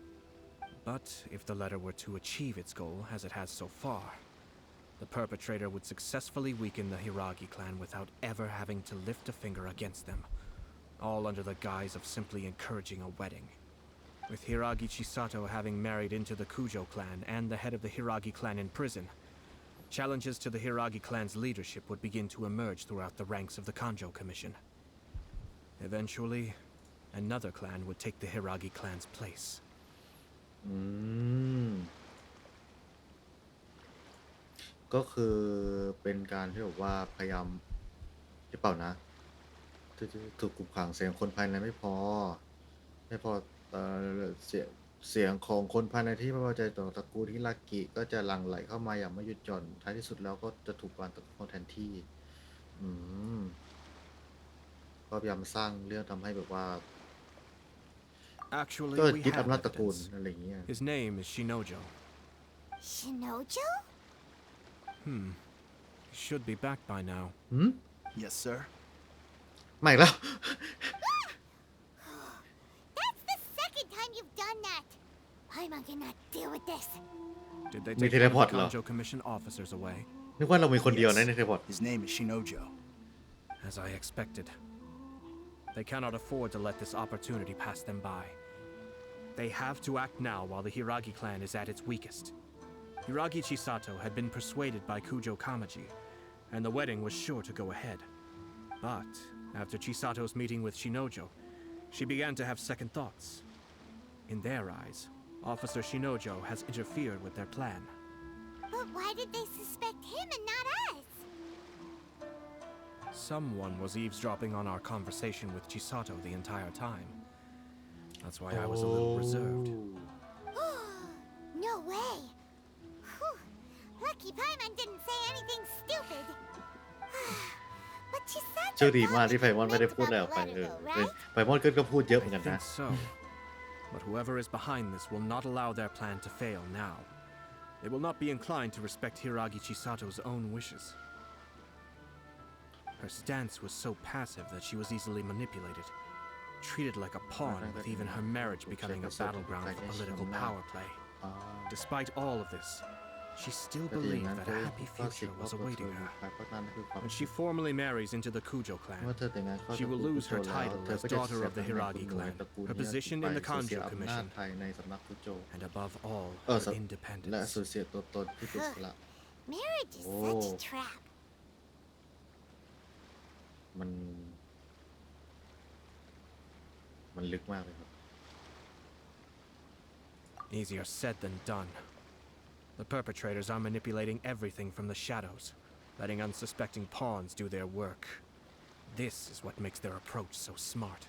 But if the letter were to achieve its goal, as it has so far, the perpetrator would successfully weaken the Hiragi clan without ever having to lift a finger against them, all under the guise of simply encouraging a wedding. With Hiragi Chisato having married into the Kujo clan and the head of the Hiragi clan in prison, challenges to the Hiragi clan's leadership would begin to emerge throughout the ranks of the Kanjo Commission. Eventually, another clan would take the Hiragi clan's place. ก็คือเป็นการที่แบบว่าพยายามหรือเปล่านะถูกกุมขังเสียงคนภายในไม่พอเสียงของคนภายในที่ไม่พอใจต่อตระกูลฮิรากิก็จะหลั่งไหลเข้ามาอย่างไม่หยุดหย่อนท้ายที่สุดแล้วก็จะถูกวางตระกูลแทนที่ก็พยายามสร้างเรื่องทำให้แบบว่า Actually, ก็ we ยึด have อำนาจตระกูล evidence. อะไรอย่างเงี้ย His name is Shinojo. Shinojo? He should be back by now. Yes, sir. ไม่แล้ว Paimon cannot deal with this. Did they มี take เทเล one of พอร์ต the เหรอ Kanjo Commission officers away? นึกว่าเรามีคนเดียวนะในเทเลพอร์ต His name is Shinojo. As I expected. They cannot afford to let this opportunity pass them by. They have to act now while the Hiragi clan is at its weakest. Hiragi Chisato had been persuaded by Kujo Kamaji, and the wedding was sure to go ahead. But after Chisato's meeting with Shinojo, she began to have second thoughts. In their eyes, Officer Shinojo has interfered with their plan. But why did they suspect him and not us? Someone was eavesdropping on our conversation with Chisato the entire time. That's why I was a little reserved. No way. Whew. Lucky Paimon didn't say anything stupid. But Chisato โชคดีมากที่ไพมอนไม่ได้พูดอะไรออกไปไพมอนก็พูดเยอะเหมือนกัน I นะ think so. But whoever is behind this will not allow their plan to fail now. They will not be inclined to respect Hiragi Chisato's own wishes. Her stance was so passive that she was easily manipulated, treated like a pawn, with even her marriage becoming a battleground for political power play. Despite all of this, she still believed that a happy future was awaiting her. When she formally marries into the Kujo clan, she will lose her title as daughter of the Hiragi clan, her position in the Kanjo Commission, and above all, her และ independence. โซเชียตตัวตนที่เป็นอิสระ Marriage is such a trap. มันลึกมากเลยครับ Easier said than done. The perpetrators are manipulating everything from the shadows, letting unsuspecting pawns do their work. This is what makes their approach so smart.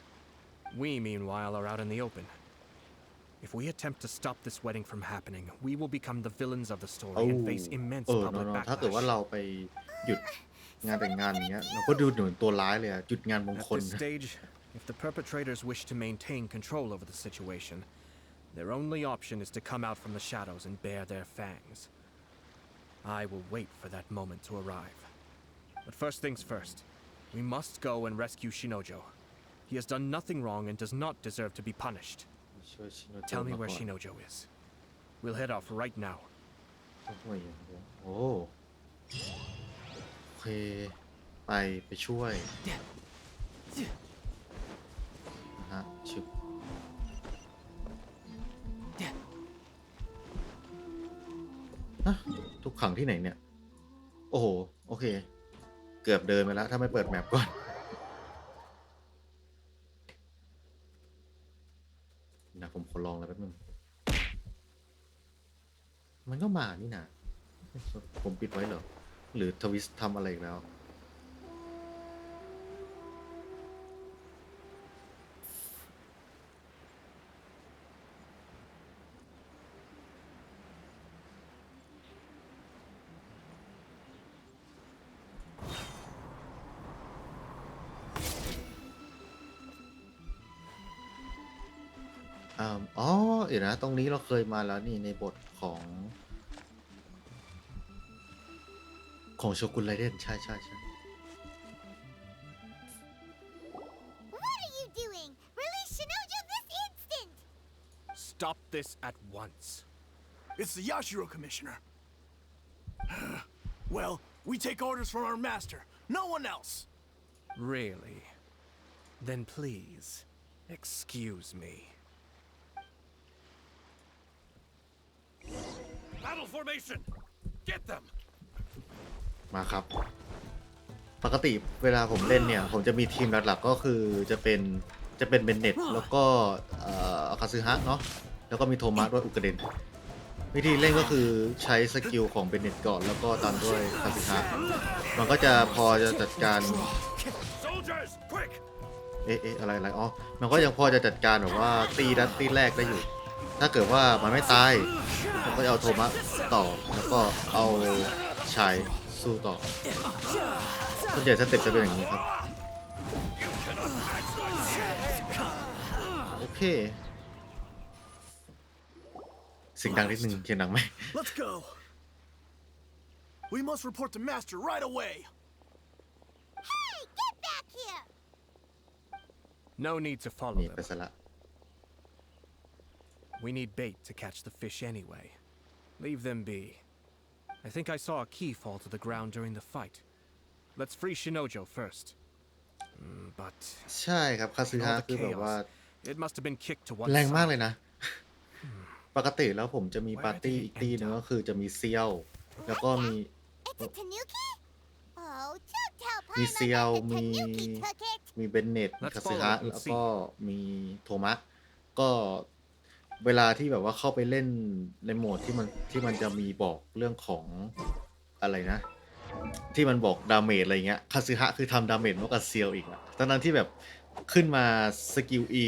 We, meanwhile, are out in the open. If we attempt to stop this wedding from happening, we will become the villains of the story and face immense public ถ้าเกิดว่าเรา backlash. ไปหยุดงานแต่งงานอย่างเงี้ยเราก็ดูเหมือนตัวร้ายเลยอะหยุดงานมง At คล this stage, if the perpetrators wish to maintain control over the situation, their only option is to come out from the shadows and bare their fangs. I will wait for that moment to arrive. But first things first, we must go and rescue Shinojo. He has done nothing wrong and does not deserve to be punished. Tell me where Shinojo is. We'll head off right now. โอ้โอเคไปช่วยนะฮะชึบทุกขังที่ไหนเนี่ยโอ้โหโอเคเกือบเดินไปแล้วถ้าไม่เปิดแมปก่อนนะผมขอลองแล้วแป๊บนึงมันก็มานี่นะผมปิดไว้เหรอหรือทวิสทำอะไรอีกแล้วอ๋อเดี๋ยวนะตรงนี้เราเคยมาแล้วนี่ในบทของโชกุนไรเดนใช่ What are you doing? Release Shinojo this instant! Stop this at once. It's the Yashiro Commissioner. Well, we take orders from our master. No one else. Really? Then please, excuse me. Battle formation! Get them! มาครับปกติเวลาผมเล่นเนี่ยผมจะมีทีมหลักๆก็คือจะเป็นเบนเน็ตแล้วก็คาซึฮะเนาะแล้วก็มีโทมัสด้วยอุกเดนวิธีเล่นก็คือใช้สกิลของเบนเน็ตก่อนแล้วก็ตามด้วยคาซึฮะมันก็จะพอจะจัดการอะไรอ๋อมันก็ยังพอจะจัดการแบบว่าตีแรกได้อยู่ถ้าเกิดว่ามันไม่ตายผมก็จะเอาโทมัสต่อแล้วก็เอาชายสู้ต่อส่วนใหญ่สเต็ปจะเป็นอย่างนี้ครับโอเคเสียงดังนิดนึงเสียงดังไหม Let's go. We must report to Master right away. Hey, get back here! No need to follow นี่ them. ไปซะละ We need bait to catch the fish anyway. Leave them be. I think I saw a key fall to the ground during the fight. Let's free Shinojo first. But ใช่ครับคาซึฮะคือแบบว่า it must have been kicked to one แรงมาก side. เลยนะ ปกติแล้วผมจะมีปาร์ตี้อีกตีนึงก็คือจะมีเซียวแล้วก็มี มีเซียวมีเบนเน็ตมีคาซึฮะแล้วก็มีโทมะก็เวลาที่แบบว่าเข้าไปเล่นในโหมดที่มันจะมีบอกเรื่องของอะไรนะ ที่มันบอกดาเมจอะไรเงี้ยคาซึฮะคือทำดาเมจมากกว่าเซียวอีกอะตอนนั้นที่แบบขึ้นมาสกิล E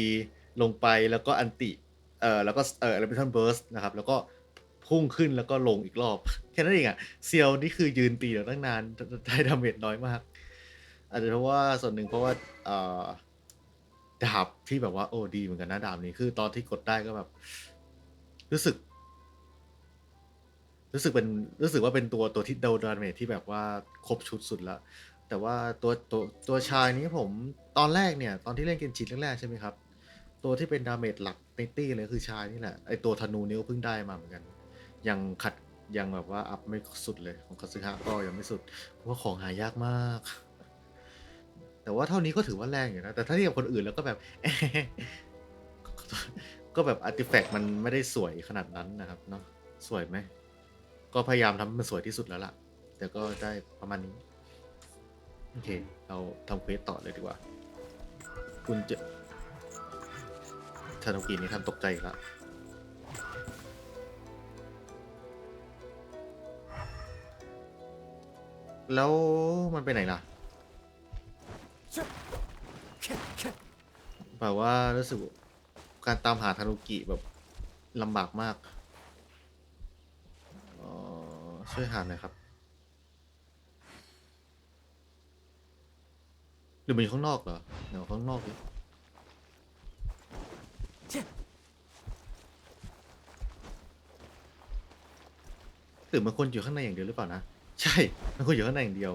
ลงไปแล้วก็อันติแล้วก็อะไรเป็นทันเบิร์สนะครับแล้วก็พุ่งขึ้นแล้วก็ลงอีกรอบแค่นั้นเองอะเซียวนี่คือยืนตีอยู่ตั้งนานได้ดาเมจน้อยมากอาจจะเพราะว่าส่วนหนึ่งเพราะว่าดาบที่แบบว่าโอ้ดีเหมือนกันนะดาบนี้คือตอนที่กดได้ก็แบบรู้สึกว่าเป็นตัวที่โดนดาเมจที่แบบว่าครบชุดสุดแล้วแต่ว่าตัวชายนี้ผมตอนแรกเนี่ยตอนที่เล่นเกนชินแรกๆใช่ไหมครับตัวที่เป็นดาเมจหลักในตี้เลยคือชายนี่แหละไอตัวธนูนิ้วเพิ่งได้มาเหมือนกันยังแบบว่าอัพไม่สุดเลยของคาซึฮะก็ยังไม่สุดเพราะว่าของหายากมากแต่ว่าเท่านี้ก็ถือว่าแรงอยู่นะแต่ถ้าเทียบกับคนอื่นแล้วก็แบบ ก็แบบอาร์ติแฟกต์มันไม่ได้สวยขนาดนั้นนะครับเนาะสวยไหมก็พยายามทำให้มันสวยที่สุดแล้วล่ะแต่ก็ได้ประมาณนี้โอเคเราทำเควสต่อเลยดีกว่าคุณจะธนุกินี่ทำตกใจอีกแล้วแล้วมันไปไหนล่ะแบบว่ารู้สึกการตามหาธนุกิแบบลำบากมากช่วยหาหน่อยครับหรือมันอยู่ข้างนอกเหรอเดี๋ยวข้างนอกดิหรือมันควรอยู่ข้างในอย่างเดียวหรือเปล่านะใช่มันควรอยู่ข้างในอย่างเดียว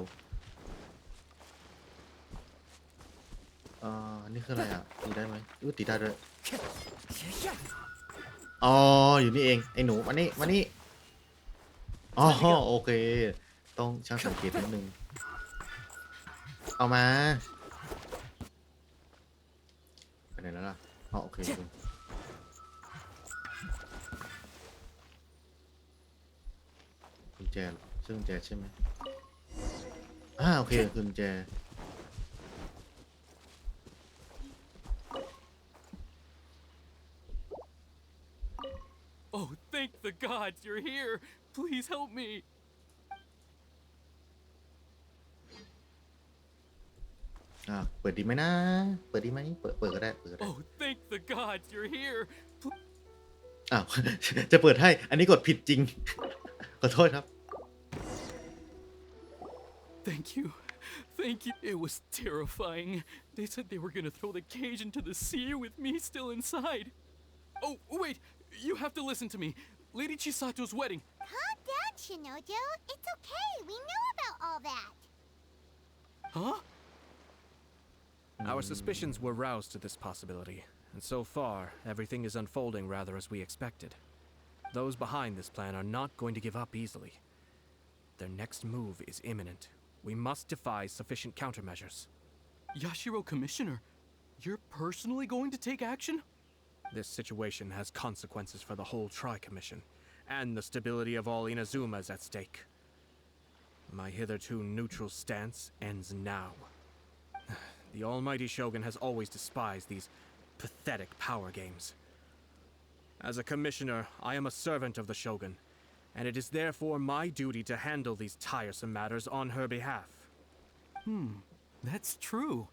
นี่คืออะไรอ่ะตีได้ไหมตีได้ด้วยอ๋ออยู่นี่เองไอ้หนูมานี่อ๋อโอเคต้องช่างสังเกตนิดนึงเอามาไปไหนแล้วล่ะอ๋อโอเคกุญแจซึ่งกุญแจใช่ไหมโอเคกุญแจOh, thank the gods you're here. Please help me. เปิดดีไหมนะเปิดดีไหมเปิดก็ได้เปิดก็ได้ Oh, thank the gods you're here. จะเปิดให้อันนี้กดผิดจริง ขอโทษครับ Thank you. It was terrifying. They said they were gonna throw the cage into the sea with me still inside. Oh, wait. You have to listen to me. Lady Chisato's wedding. Calm down, Shinojo. It's okay. We know about all that. Huh? Our suspicions were roused to this possibility, and so far, everything is unfolding rather as we expected. Those behind this plan are not going to give up easily. Their next move is imminent. We must devise sufficient countermeasures. Yashiro Commissioner, you're personally going to take action? This situation has consequences for the whole Tri-Commission, and the stability of all Inazuma is at stake. My hitherto neutral stance ends now. The almighty Shogun has always despised these pathetic power games. As a commissioner, I am a servant of the Shogun, and it is therefore my duty to handle these tiresome matters on her behalf. That's true.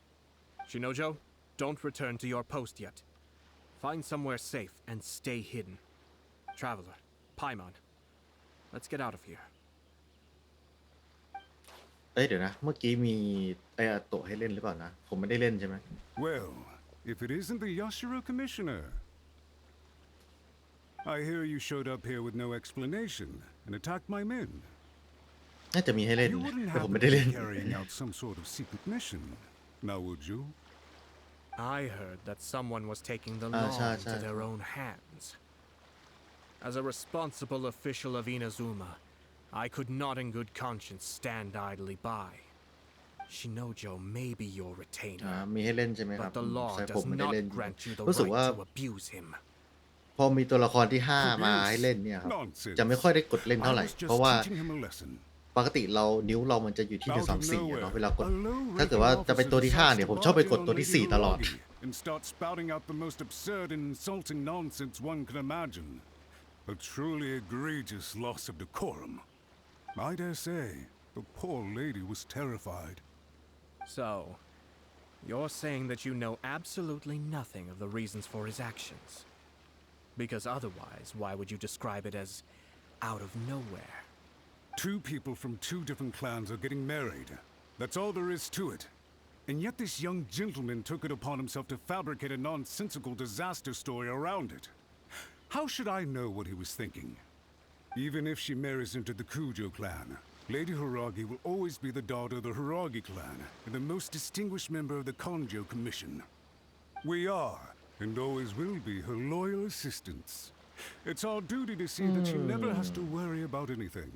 Shinojo, don't return to your post yet. Find somewhere safe and stay hidden. Traveler, Paimon, let's get out of here. เดี๋ยวนะเมื่อกี้มีไออาโตะให้เล่นหรือเปล่านะผมไม่ได้เล่นใช่ไหม Well, if it isn't the Yashiro Commissioner. I hear you showed up here with no explanation and attacked my men. น่าจะมีให้เล่น You wouldn't แต่ผม happen ไม่ to ได้ be เล่น carrying out some sort of secret mission, now would you? I heard that someone was taking the law into their own hands. As a responsible official of Inazuma, I could not in good conscience stand idly by. Shinojo may be your retainer, มีให้เล่นใช่ไหมครับ but the law ใช่ผม does ไม่ได้ not เล่น grant you the รู้สึกว่า right to abuse him. พอมีตัวละครที่ 5 มาให้เล่นเนี่ยครับ จะไม่ค่อยได้กดเล่นเท่าไหร่ เพราะว่าปกติเรานิ้วเรามันจะอยู่ที่134เนาะเวลากดถ้าเกิดว่าจะเป็นตัวที่ 5 เนี่ยผมชอบไปกดตัวที่ 4 ตลอด and start spouting out the most absurd and insulting nonsense one can imagine. A truly egregious loss of decorum. I dare say, the poor lady was terrified. So, you're saying that you know absolutely nothing of the reasons for his actions? Because otherwise, why would you describe it as out of nowhere? Two people from two different clans are getting married. That's all there is to it. And yet this young gentleman took it upon himself to fabricate a nonsensical disaster story around it. How should I know what he was thinking? Even if she marries into the Kujo clan, Lady Hiragi will always be the daughter of the Hiragi clan and the most distinguished member of the Kanjo Commission. We are, and always will be, her loyal assistants. It's our duty to see that she never has to worry about anything.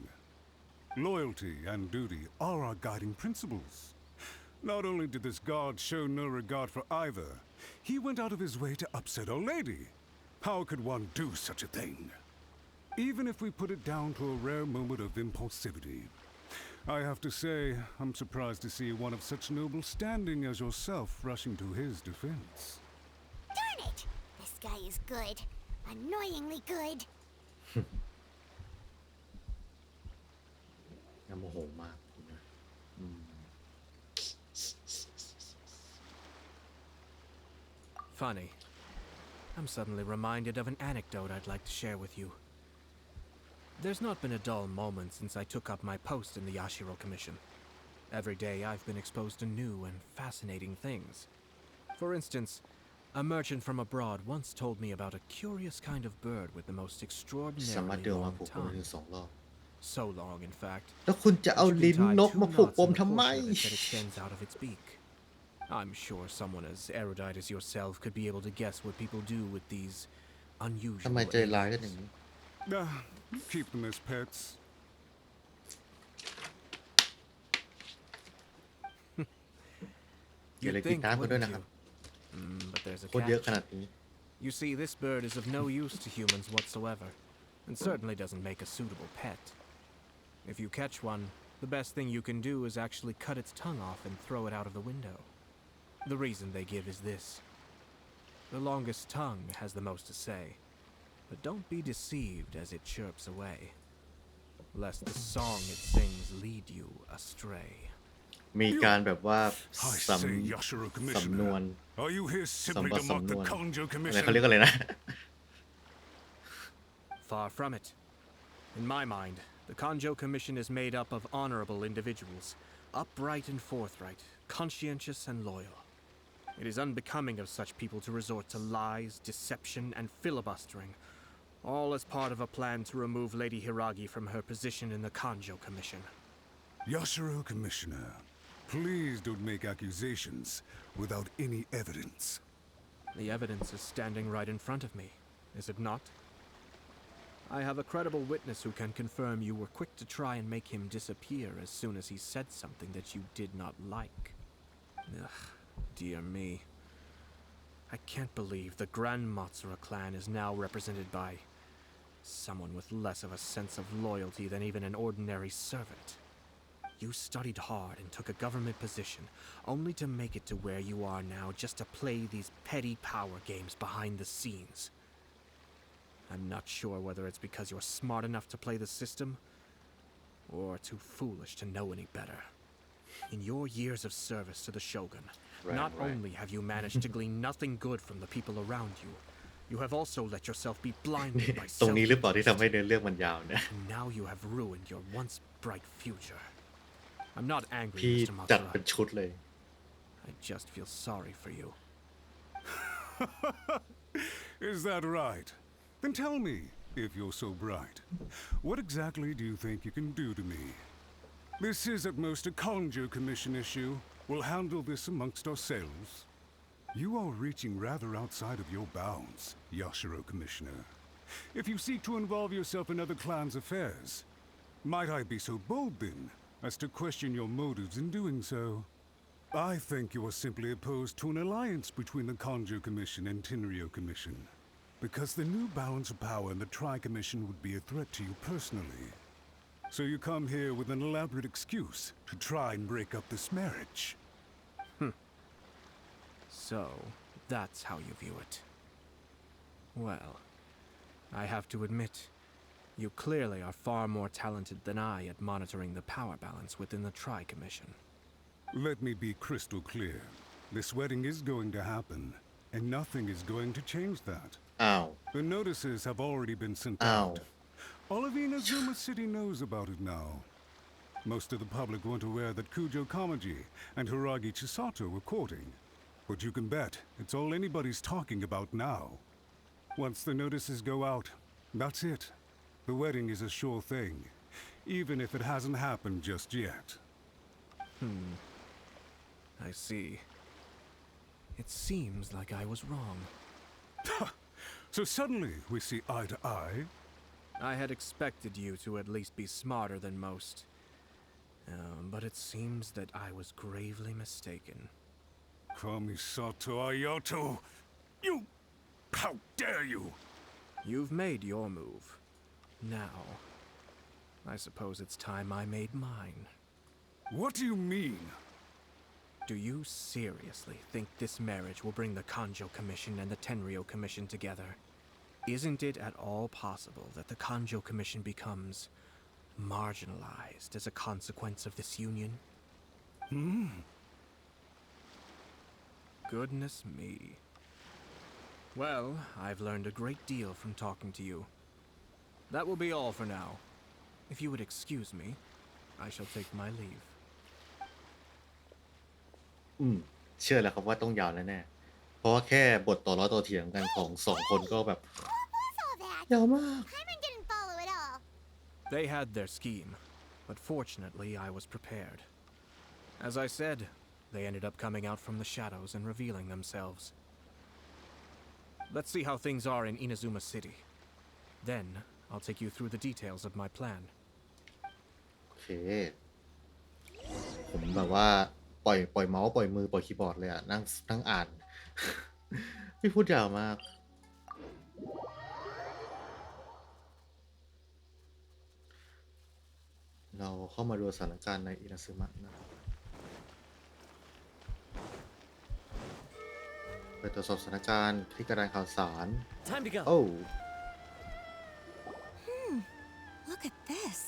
Loyalty and duty are our guiding principles. Not only did this god show no regard for either, he went out of his way to upset our lady. How could one do such a thing? Even if we put it down to a rare moment of impulsivity, I have to say, I'm surprised to see one of such noble standing as yourself rushing to his defense. Darn it! This guy is good. Annoyingly good. โมโหมากนะ Funny. I'm suddenly reminded of an anecdote I'd like to share with you. There's not been a dull moment since I took up my post in the Yashiro Commission. Every day I've been exposed to new and fascinating things. For instance, a merchant from abroad once told me about a curious kind of bird with the most สามารถ extraordinarily เดินมา long ผูกปม tongue. ถึง2 รอบ So long, in fact, แล้วคุณจะเอา that you ลิ้น can tie นก two มาผูก knots ปม in the ทำไม portion of it that extends out of its beak. I'm sure someone as erudite as yourself could be able to guess what people do with these ทำ unusual ไมใจร้ายกันอย่าง aliens. นี้ Keep them as pets. อย่าเลย You'd ติด think, ตามกันด้วย wouldn't นะครับ you? But there's a คนเยอะ catch. ขนาดนี้ You see, this bird is of no use to humans whatsoever, and certainly doesn't make a suitable pet. If you catch one, the best thing you can do is actually cut its tongue off and throw it out of the window. The reason they give is this. The longest tongue has the most to say, but don't be deceived as it chirps away, lest the song it sings lead you astray. มีการแบบว่า I ส say, Yashiro ำนวน Commissioner, are you here สัม simply บั to ส mock ำน the วน Kanjo อะไรเขาเรียก Commission? อะไรนะ Far from it. In my mind, the Kanjo Commission is made up of honorable individuals, upright and forthright, conscientious and loyal. It is unbecoming of such people to resort to lies, deception, and filibustering, all as part of a plan to remove Lady Hiragi from her position in the Kanjo Commission. Yashiro Commissioner, please don't make accusations without any evidence. The evidence is standing right in front of me, is it not? I have a credible witness who can confirm you were quick to try and make him disappear as soon as he said something that you did not like. Ugh, dear me. I can't believe the Grand Matsura clan is now represented by someone with less of a sense of loyalty than even an ordinary servant. You studied hard and took a government position, only to make it to where you are now just to play these petty power games behind the scenes. I'm not sure whether it's because you're smart enough to play the system, or too foolish to know any better. In your years of service to the Shogun, not only have you managed to glean nothing good from the people around you, you have also let yourself be blinded by ตรงนี้หรือเปล่าที่ self-interest. ทำให้เนื้อเรื่องมันยาวเนี่ย And now you have ruined your once bright future. I'm not angry, พี่ Mr. จัด Matsura. เป็นชุดเลย I just feel sorry for you. Is that right? Then tell me, if you're so bright, what exactly do you think you can do to me? This is at most a Kanjo Commission issue. We'll handle this amongst ourselves. You are reaching rather outside of your bounds, Yashiro Commissioner. if you seek to involve yourself in other clans' affairs. Might I be so bold, then, as to question your motives in doing so? I think you are simply opposed to an alliance between the Kanjo Commission and Tenryo Commission, because the new balance of power in the Tri-Commission would be a threat to you personally. So you come here with an elaborate excuse to try and break up this marriage. So, that's how you view it. Well, I have to admit, you clearly are far more talented than I at monitoring the power balance within the Tri-Commission. Let me be crystal clear. This wedding is going to happen, and nothing is going to change that. Ow. The notices have already been sent Ow. out. All of Inazuma City knows about it now. Most of the public weren't aware that Kujo Kamaji and Hiragi Chisato were courting. But you can bet it's all anybody's talking about now. Once the notices go out, that's it. The wedding is a sure thing, even if it hasn't happened just yet. I see. It seems like I was wrong. So suddenly we see eye to eye? I had expected you to at least be smarter than most. But it seems that I was gravely mistaken. Kamisato Ayato! You... How dare you! You've made your move. Now, I suppose it's time I made mine. What do you mean? Do you seriously think this marriage will bring the Kanjo Commission and the Tenryo Commission together? Isn't it at all possible that the Kanjo Commission becomes marginalized as a consequence of this union? Goodness me. Well, I've learned a great deal from talking to you. That will be all for now. If you would excuse me, I shall take my leave. เชื่อแล้วครับว่าต้องยาวแน่ๆเพราะว่าแค่บทต่อล้อต่อเถียงกันของสองคนก็แบบ What's all that? ยาวมาก Paimon didn't follow at all. They had their scheme, but fortunately I was prepared. As I said, they ended up coming out from the shadows and revealing themselves. Let's see how things are in Inazuma City. Then, I'll take you through the details of my plan. โอเค ผมแบบว่าปล่อยเมาส์ปล่อยมือปล่อยคีย์บอร์ดเลยอะนั่งอ่าน ไม่พูดยาวมาก เราเข้ามาดูสถานการณ์ในอินาซึมะนะครับไปตรวจสอบสถานการณ์ที่กระดานข่าวสาร Time to go. Oh. Look at this.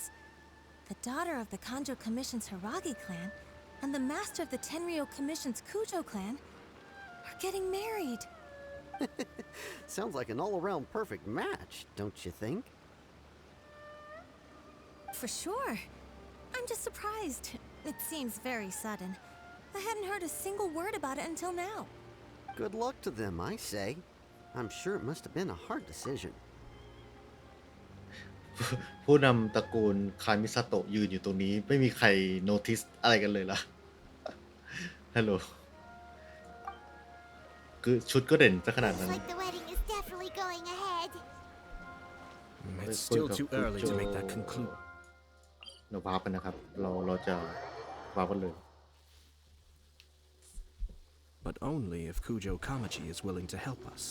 The daughter of the Kanjo Commission's Hiragi clan and the master of the Tenryo Commission's Kujo clan are getting married. Sounds like an all-around perfect match, don't you think? For sure. I'm just surprised. It seems very sudden. I hadn't heard a single word about it until now. Good luck to them, I say. I'm sure it must have been a hard decision. ผู้นำตระกูลคามิซาโตะยืนอยู่ตรงนี้ไม่มีใครโนติสอะไรกันเลยล่ะ ฮัลโหลคือชุดก็เด่นซะขนาดนั้น Looks like the wedding is definitely going ahead. It's still too early to make that conclusion. เราวาร์ปกันนะครับ เราจะวาร์ปกันเลย But only if Kujo Kamaji is willing to help us.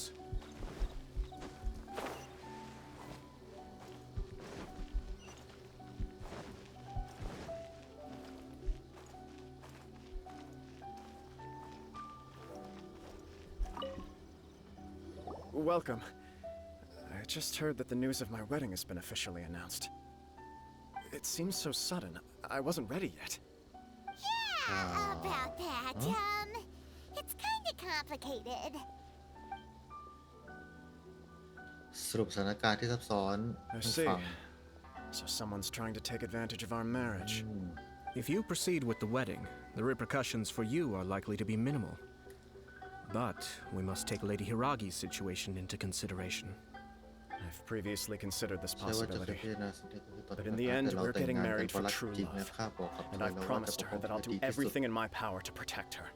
Welcome. I just heard that the news of my wedding has been officially announced. It seems so sudden. I wasn't ready yet. Yeah, about that. It's kind of complicated. สรุปสถานการณ์ที่ซับซ้อน I ให้ see. ฟัง So someone's trying to take advantage of our marriage. If you proceed with the wedding, the repercussions for you are likely to be minimal. But we must take Lady Hiragi's situation into consideration. I've previously considered this ใช่ว่าจะ possibility. พิจารณาสิ่งที่เกิดขึ้นตอน But นี้ in the end, แต่เรา we're แต่ง getting งานกัน married เพราะ for รัก true จริงนะ love. ข้าบอกกับ And เธอ I've แล้วว่า promised จะปก her ป้อง that เธ I'll อ do ดีที่สุด everything in my power to protect her.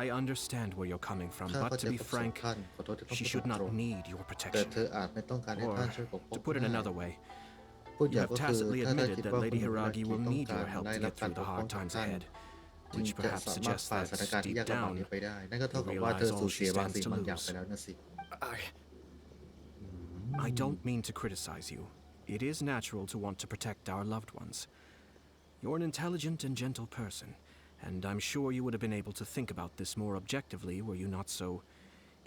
I understand where you're coming from, ข้า but เข้าใจ to be ความ frank, สำคัญขอโทษที่ต้อง she พูด should ต not รง need your ๆแต่ protection. เธออาจไม่ต้องการให้ Or, ท่านช่วยปกป้อง to put it ได้ another way, พูดอ you ย่าง have ก็คือ tacitly ถ้าท่าน admitted คิด that ว่า Lady คุณ Hiragi ที่ will ต้อง need การ your help ได้ to รับ get การ through ป the กป้อง hard จาก times ท่าน ahead, จึง which จะ perhaps สามารถ suggests ฝ่า that สถานการณ์ที่ยาก deep ลำบากนี้ down ไปได้ นั่นก็เท่ากับว่า you เธอ realize สูญ all เสีย she บาง stands สิ่ง to บางอย่าง lose. ไปแล้วนะสิ I don't mean to criticize you. It is natural to want to protect our loved ones. You're an intelligent and gentle person, and I'm sure you would have been able to think about this more objectively were you not so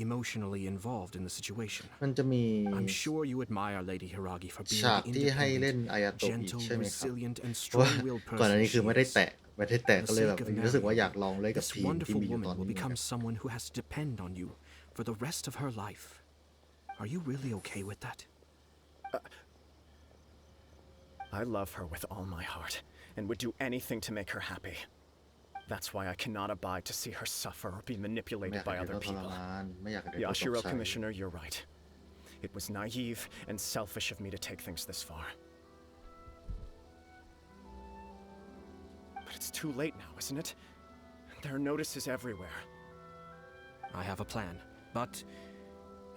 emotionally involved in the situation. มันจะมี I'm sure you admire Lady Hiragi for being ฉาก the ที่ให้เล่น independent, อายาโตะอีก gentle, ใช่ไหมครับ resilient, and เพราะว่า strong-willed ก่อนหน้า person นี้คือ she ไม่ได้ is. แตะก็เลย For แบบ the sake of รู้สึกว่า marrying อยากลองเล่นกับ this ทีมที่ wonderful มีอยู่ woman ตอน will นี้เหมือน become กัน someone who has to depend on you for the rest of her life. Are you really okay with that? I love her with all my heart and would do anything to make her happy. That's why I cannot abide to see her suffer or be ไม่ manipulated อยาก by ให้เธ other อทร people. มานไม่อยากให้เธอตก Yashiro ใจ Commissioner, you're right. It was naive and selfish of me to take things this far. But it's too late now, isn't it? There are notices everywhere. I have a plan, but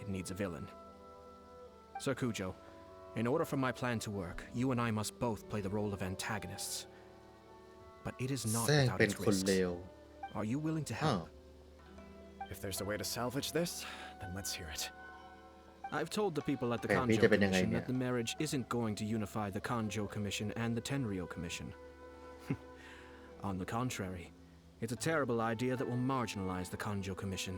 it needs a villain. Sir Kujo, in order for my plan to work, you and I must both play the role of antagonists. But it is not แซง without เป็น its คน risks. เลว Are you willing to อ้าว help? If there's a way to salvage this, then let's hear it. I've told the people at the แผนพี่ Kanjo จะเป็นยังไง Commission เนี่ย that the marriage isn't going to unify the Kanjo Commission and the Tenryo Commission. On the contrary, it's a terrible idea that will marginalize the Kanjo Commission.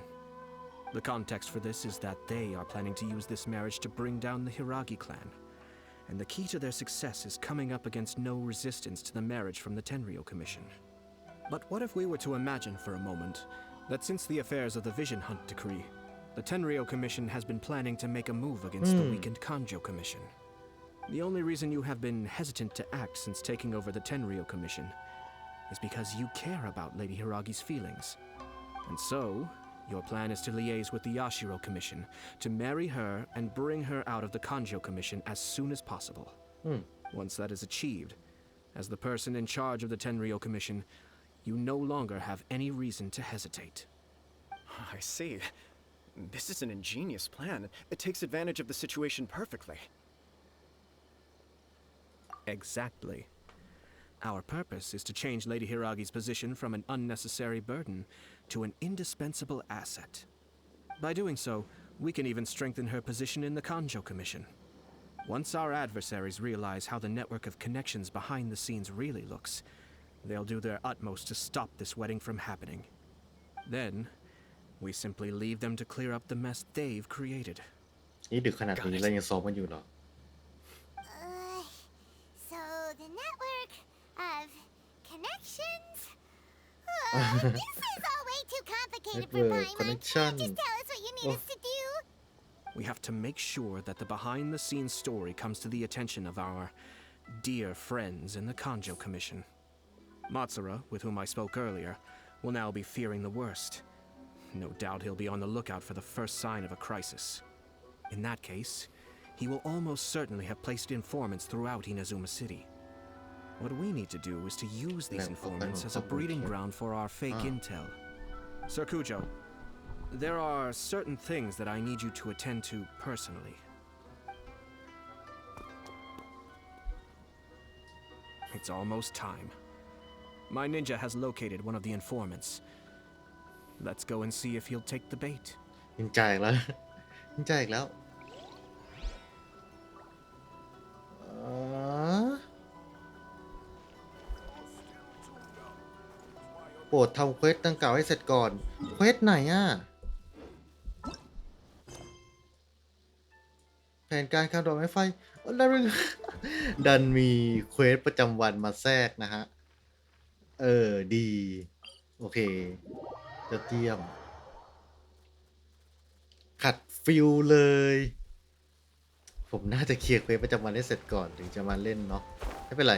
The context for this is that they are planning to use this marriage to bring down the Hiragi clan. And the key to their success is coming up against no resistance to the marriage from the Tenryo Commission. But what if we were to imagine for a moment that since the affairs of the Vision Hunt decree, the Tenryo Commission has been planning to make a move against the weakened Kanjo Commission? The only reason you have been hesitant to act since taking over the Tenryo Commission is because you care about Lady Hiragi's feelings. And so, your plan is to liaise with the Yashiro Commission to marry her and bring her out of the Kanjo Commission as soon as possible. Once that is achieved, as the person in charge of the Tenryo Commission, you no longer have any reason to hesitate. I see. This is an ingenious plan. It takes advantage of the situation perfectly. Exactly. Our purpose is to change Lady Hiragi's position from an unnecessary burden to an indispensable asset. By doing so, we can even strengthen her position in the Kanjo Commission. Once our adversaries realize how the network of connections behind the scenes really looks, they'll do their utmost to stop this wedding from happening. Then, we simply leave them to clear up the mess they've created. นี่ดึกขนาดนี้แล้วยังซ้อมกันอยู่เหรอ So the network of connections. This is all way too complicated for Network Paimon. connection. Just tell us what you need us to do. We have to make sure that the behind-the-scenes story comes to the attention of our dear friends in the Kanjo Commission. Matsura, with whom I spoke earlier, will now be fearing the worst. No doubt he'll be on the lookout for the first sign of a crisis. In that case, he will almost certainly have placed informants throughout Inazuma City. What we need to do is to use these informants as a breeding ground for our fake intel. Sir Kujo, there are certain things that I need you to attend to personally. It's almost time. My ninja has located one of the informants. Let's go and see if he'll take the bait. นินจาอีกแล้ว นินจาอีกแล้วโปรดทำเควสดังกล่าวให้เสร็จก่อน เควสไหนอ่ะ แผนการคาร์ดอกไม้ไฟดันมีเควสประจำวันมาแทรกนะฮะ ดี โอเคจะเตรียม ขัดฟิลเลย ผมน่าจะเคลียร์เควสประจำวันให้เสร็จก่อนถึงจะมาเล่นเนาะไม่เป็นไร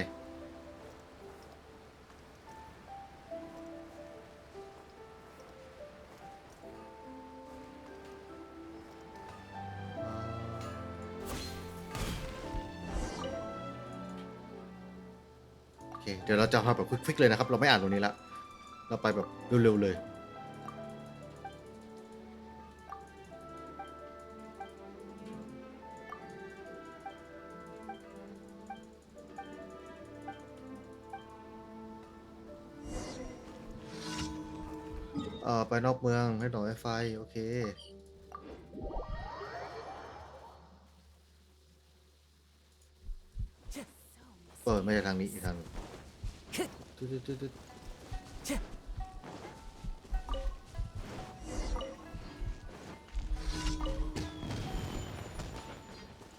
โอเค เดี๋ยวเราจะทำแบบควิกๆเลยนะครับ เราไม่อ่านตรงนี้ละเราไปแบบเร็วๆเลย ไปนอกเมืองให้หน่อยไฟโอเคไม่ใช่ทางนี้อีกทาง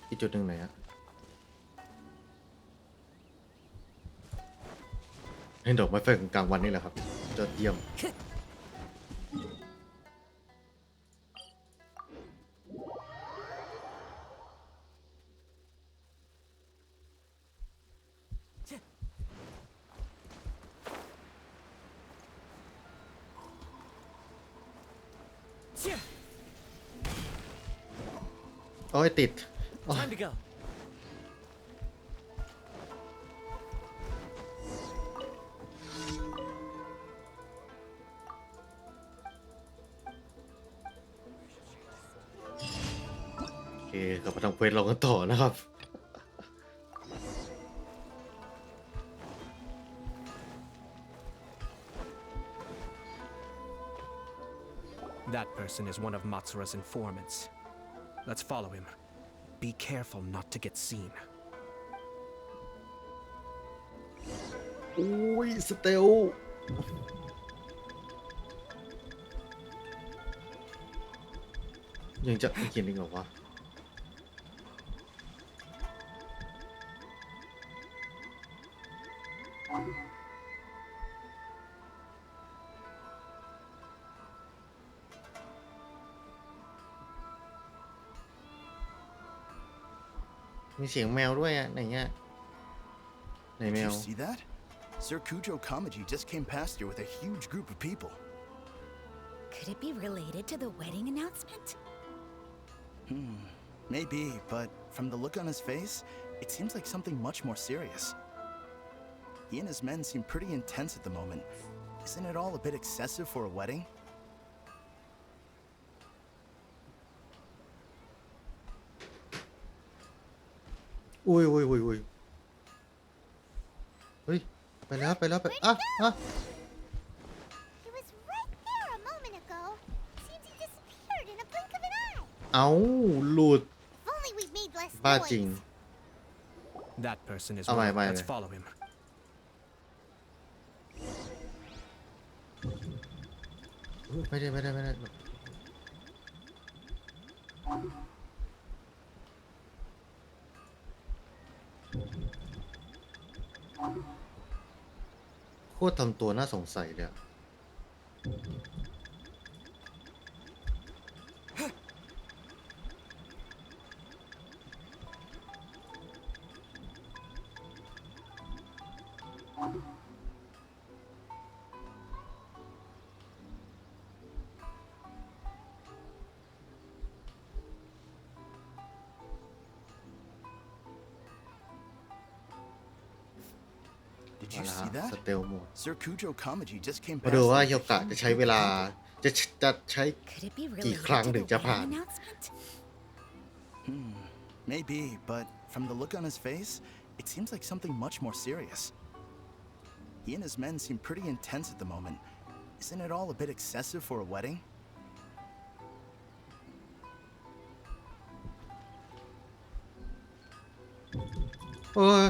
อีกจุดหนึ่งไหนฮะให้ดอกไม้ไฟกลางวันนี่แหละครับยอดเยี่ยมโอ้ยติด Time to go. โอเคกลับมาทำเควสเรากันต่อนะครับ That person is one of Matsura's informants. Let's follow him. Be careful not to get seen. โอ้ยสเตลยังจะเขียนอีกเหรอวะมีเสียงแมวด้วยอ่ะไหนเงี้ยไหนแม Did ว you see that? Sir Kujo Kamaji just came past here with a huge group of people. Could it be related to the wedding announcement? Maybe, but from the look on his face, it seems like something much more serious. He and his men seem pretty intense at the moment. Isn't it all a bit excessive for a wedding? Ui ui ui ui. Ui, ไปแล้วอ่ะ He was right there a moment ago. Seems he disappeared in a blink of an eye. เอาหลุด If only we made less บ้าจริง noise. That person is Oh, one. my. Let's follow him. ไม่ได้โคตรทำตัวน่าสงสัยเลยอะDid you see that? สเตลโหมด Sir Kujo Kamaji just came มา past ดูว่า here โย with a กะ huge จะใช้ group เว of ลา people. จะใช้ Could it be กี่ related ครั้ง to ถึ the งจะผ่าน wedding announcement? Maybe, but from the look on his face, it seems like something much more serious. He and his men seem pretty intense at the moment. Isn't it all a bit excessive for a wedding? เฮ้ย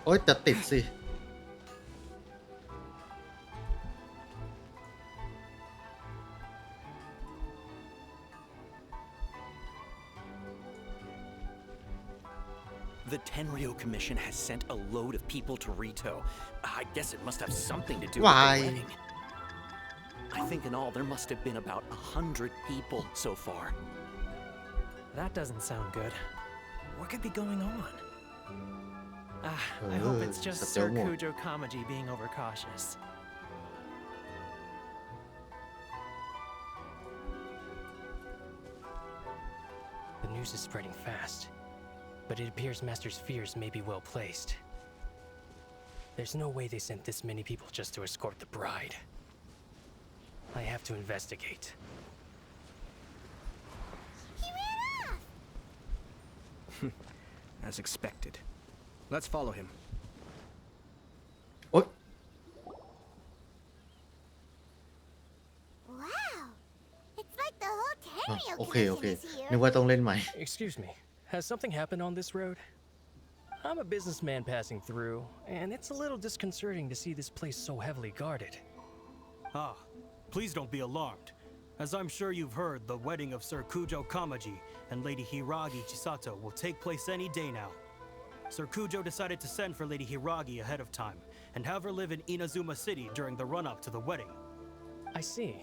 โอ๊ยจะติดสิ The Tenryo Commission has sent a load of people to Rito. I guess it must have something to do Why? with the wedding. I think in all there must have been about 100 people so far. That doesn't sound good. What could be going on? I hope it's just Sir Kujo Kamaji being overcautious. The news is spreading fast, but it appears Master's fears may be well placed. There's no way they sent this many people just to escort the bride. I have to investigate. He ran off! As expected. Let's follow him. โอ๊ย Wow! It's like the whole อ่ะ Tenryou โอเค โอเค Commission is here. นึกว่าต้องเล่นใหม่ Excuse me, has something happened on this road? I'm a businessman passing through, and it's a little disconcerting to see this place so heavily guarded. Ah, please don't be alarmed. As I'm sure you've heard, the wedding of Sir Kujo Kamaji and Lady Hiragi Chisato will take place any day now. Sir Kujo decided to send for Lady Hiragi ahead of time and have her live in Inazuma City during the run-up to the wedding. I see.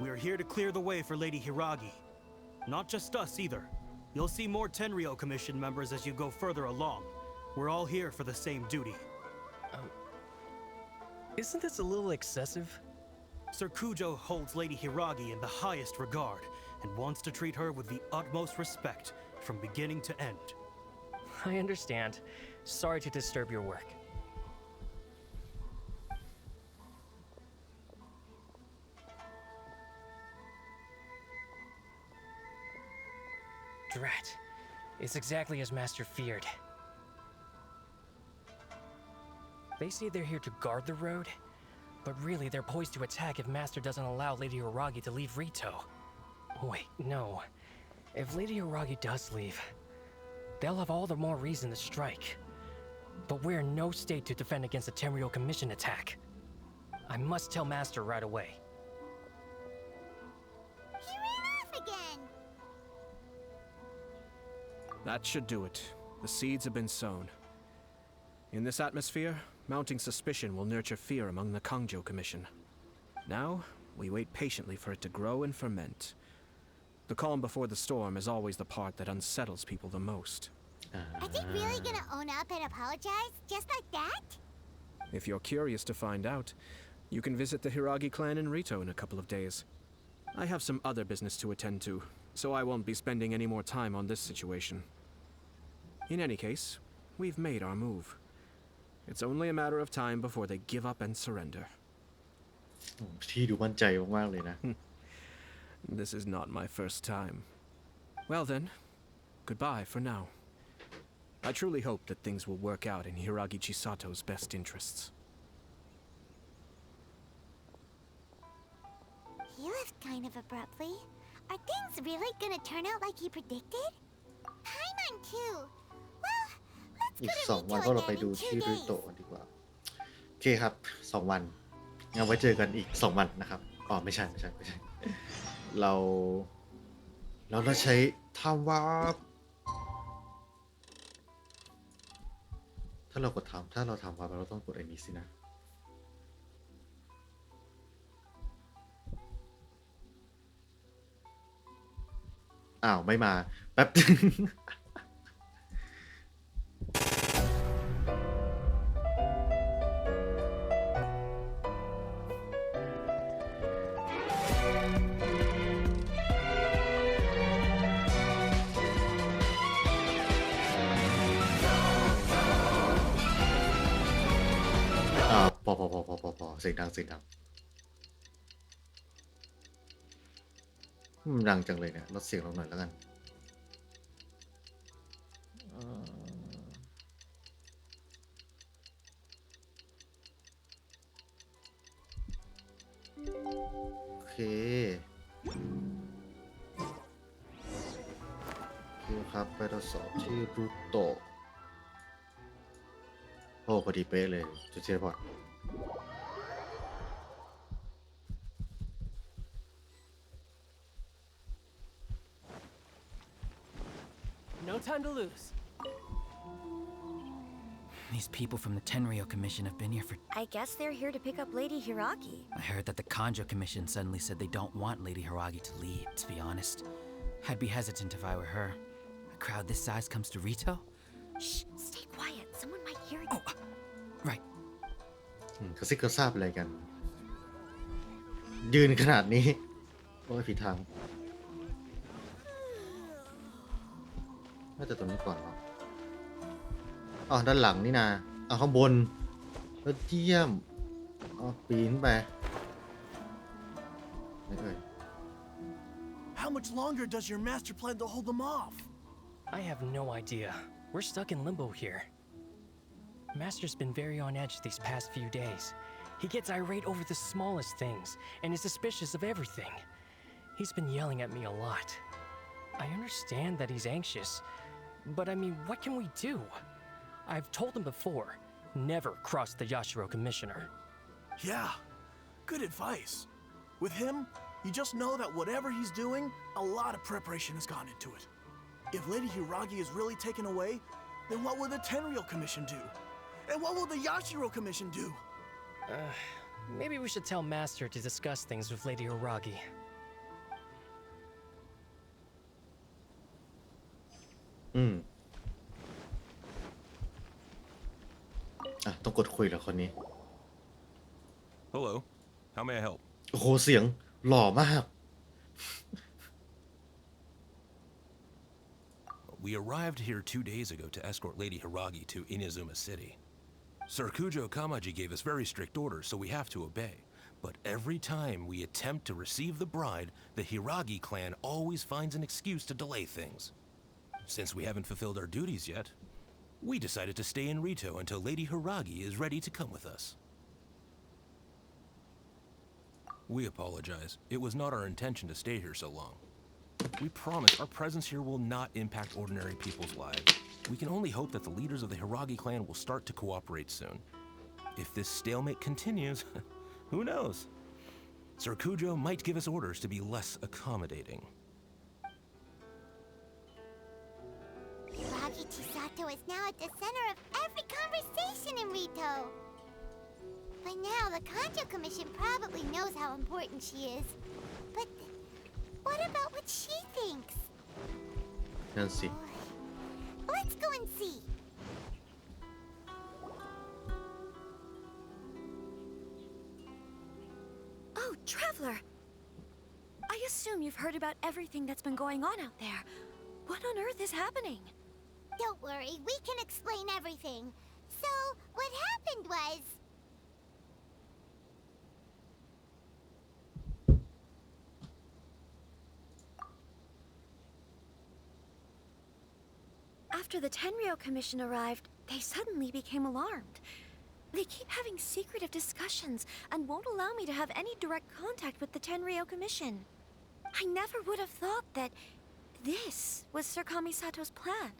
We are here to clear the way for Lady Hiragi. Not just us either. You'll see more Tenryou Commission members as you go further along. We're all here for the same duty. Isn't this a little excessive? Sir Kujo holds Lady Hiragi in the highest regard and wants to treat her with the utmost respect from beginning to end. I understand. Sorry to disturb your work. Drat. It's exactly as Master feared. They say they're here to guard the road, but really they're poised to attack if Master doesn't allow Lady Hiragi to leave Rito. Wait, no. If Lady Hiragi does leave, they'll have all the more reason to strike. But we're in no state to defend against the Tenryou Commission attack. I must tell Master right away. He ran off again! That should do it. The seeds have been sown. In this atmosphere, mounting suspicion will nurture fear among the Kangjo Commission. Now, we wait patiently for it to grow and ferment. The calm before the storm is always the part that unsettles people the most. Are they really gonna own up and apologize just like that? If you're curious to find out, you can visit the Hiragi clan in Rito in a couple of days. I have some other business to attend to, so I won't be spending any more time on this situation. In any case, we've made our move. It's only a matter of time before they give up and surrender. ที่ดูมั่นใจมากๆเลยนะ This is not my first time. Well then, goodbye for now. I truly hope that things will work out in Hiragi Chisato's best interests. He left kind of abruptly. Are things really gonna turn out like he predicted? Paimon too. Well, let's อี go ก to 2 วัน Rito ก็เราไป again ดู in ที่ 2 ริ days. โตะกันดีกว่า โอเคครับ 2 วันงั้นไว้เจอกันอีก 2 วันนะครับ อ๋อ ไม่ใช่ เราจะใช้ทำวาร์ปถ้าเราทำวาร์ปเราต้องกดไอ้นี้สินะ อ้าว ไม่มา แป๊บ พอเสียงดังมันดังจังเลยเนี่ยลดเสียงลงหน่อยแล้วกันโอเคครับไปทดสอบที่รูโตะโอ้พอดีเป๊ะเลยจุดเชฟพอร์ตNo time to lose. These people from the Tenryou Commission have been here for... I guess they're here to pick up Lady Hiragi. I heard that the Kanjo Commission suddenly said they don't want Lady Hiragi to leave, to be honest. I'd be hesitant if I were her. A crowd this size comes to Rito? Shh, stay quiet. Someone might hear you. Oh, right. กระซิบกระซาบอะไรกัน ยืนขนาดนี้โอ้ยผิดทางน่าจะตรงนี้ก่อนวะอ๋อด้านหลังนี่นะเอาข้างบนแล้วเยี่ยมปีนไป ไม่เอ่ย How much longer does your master plan to hold them off? I have no idea. We're stuck in limbo here. Master's been very on edge these past few days. He gets irate over the smallest things and is suspicious of everything. He's been yelling at me a lot. I understand that he's anxious, but I mean, what can we do? I've told him before, never cross the Yashiro Commissioner. Yeah, good advice. With him, you just know that whatever he's doing, a lot of preparation has gone into it. If Lady Hiragi is really taken away, then what will the Tenryou Commission do? And what will the Yashiro Commission do? Maybe we should tell Master to discuss things with Lady Hiragi. ต้องกดคุยแล้วคนนี้ Hello, how may I help? โอ้โหเสียงหล่อมาก We arrived here 2 days ago to escort Lady Hiragi to Inazuma City. Serkujo Kamaji gave us very strict orders, so we have to obey. But every time we attempt to receive the bride, the Hiragi clan always finds an excuse to delay things. Since we haven't fulfilled our duties yet, we decided to stay in Rito until Lady Hiragi is ready to come with us. We apologize. It was not our intention to stay here so long. We promise our presence here will not impact ordinary people's lives. We can only hope that the leaders of the Hiragi clan will start to cooperate soon. If this stalemate continues, who knows? Serkujo might give us orders to be less accommodating. Hiragi Chisato is now at the center of every conversation in Rito. By now, the Kanjo Commission probably knows how important she is. But what about what she thinks? นั่นสิ Let's go and see. Oh, Traveler! I assume you've heard about everything that's been going on out there. What on earth is happening? Don't worry, we can explain everything. So, what happened was... After the Tenryou Commission arrived, they suddenly became alarmed. They keep having secretive discussions and won't allow me to have any direct contact with the Tenryou Commission. I never would have thought that this was Sir Kamisato's plan.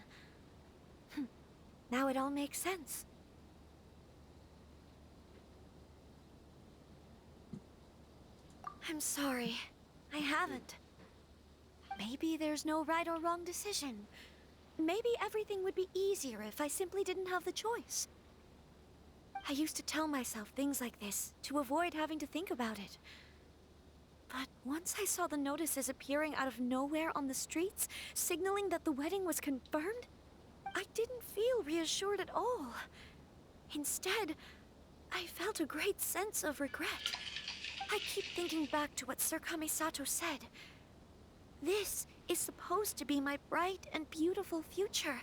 Now it all makes sense. I'm sorry. I haven't. Maybe there's no right or wrong decision. Maybe everything would be easier if I simply didn't have the choice. I used to tell myself things like this to avoid having to think about it. But once I saw the notices appearing out of nowhere on the streets, signaling that the wedding was confirmed, I didn't feel reassured at all. Instead, I felt a great sense of regret. I keep thinking back to what Sir Kamisato said. This is supposed to be my bright and beautiful future.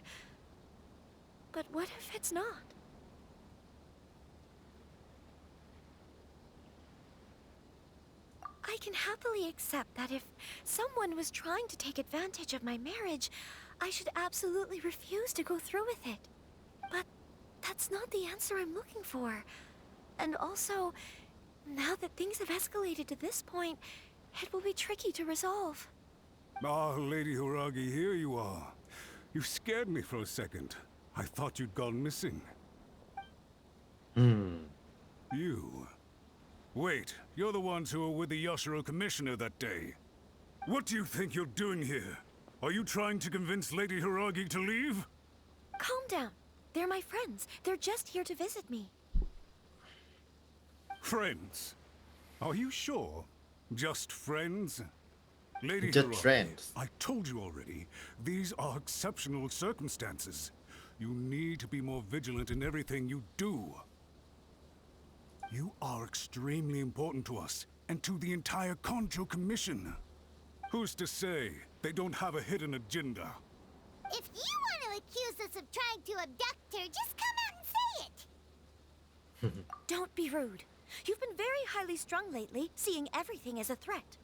But what if it's not? I can happily accept that if someone was trying to take advantage of my marriage, I should absolutely refuse to go through with it. But that's not the answer I'm looking for. And also, now that things have escalated to this point, it will be tricky to resolve. Ah, Lady Hiragi, here you are. You scared me for a second. I thought you'd gone missing. You. Wait, you're the ones who were with the Yashiro Commissioner that day. What do you think you're doing here? Are you trying to convince Lady Hiragi to leave? Calm down. They're my friends. They're just here to visit me. Friends? Are you sure? Just friends? Lady Just Hiragi, friends. I told you already, these are exceptional circumstances. You need to be more vigilant in everything you do. You are extremely important to us, and to the entire Kanjo Commission. Who's to say they don't have a hidden agenda? If you want to accuse us of trying to abduct her, just come out and say it! Don't be rude. You've been very highly strung lately, seeing everything as a threat.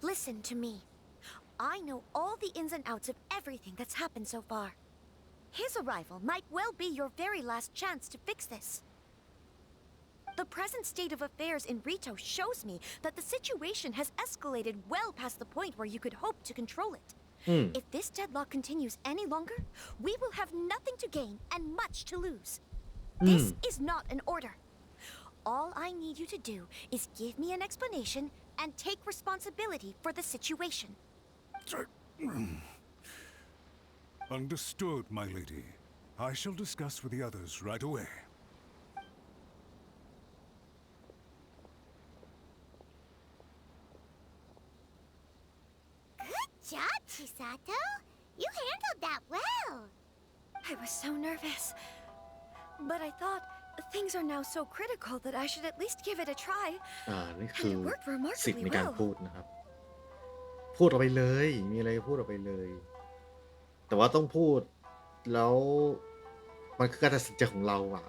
Listen to me. I know all the ins and outs of everything that's happened so far. His arrival might well be your very last chance to fix this. The present state of affairs in Rito shows me that the situation has escalated well past the point where you could hope to control it. If this deadlock continues any longer, we will have nothing to gain and much to lose. This is not an order. All I need you to do is give me an explanation and take responsibility for the situation. Understood, my lady. I shall discuss with the others right away. Good job, Chisato. You handled that well. I was so nervous. But I thought things are now so critical that I should at least give it a try. นี่คือ And it worked สิทธิ์ remarkably ในการ well. พูดนะครับ พูดออกไปเลย มีอะไรพูดออกไปเลย แต่ว่าต้องพูดแล้วมันคือการตัดสินใจของเราอะ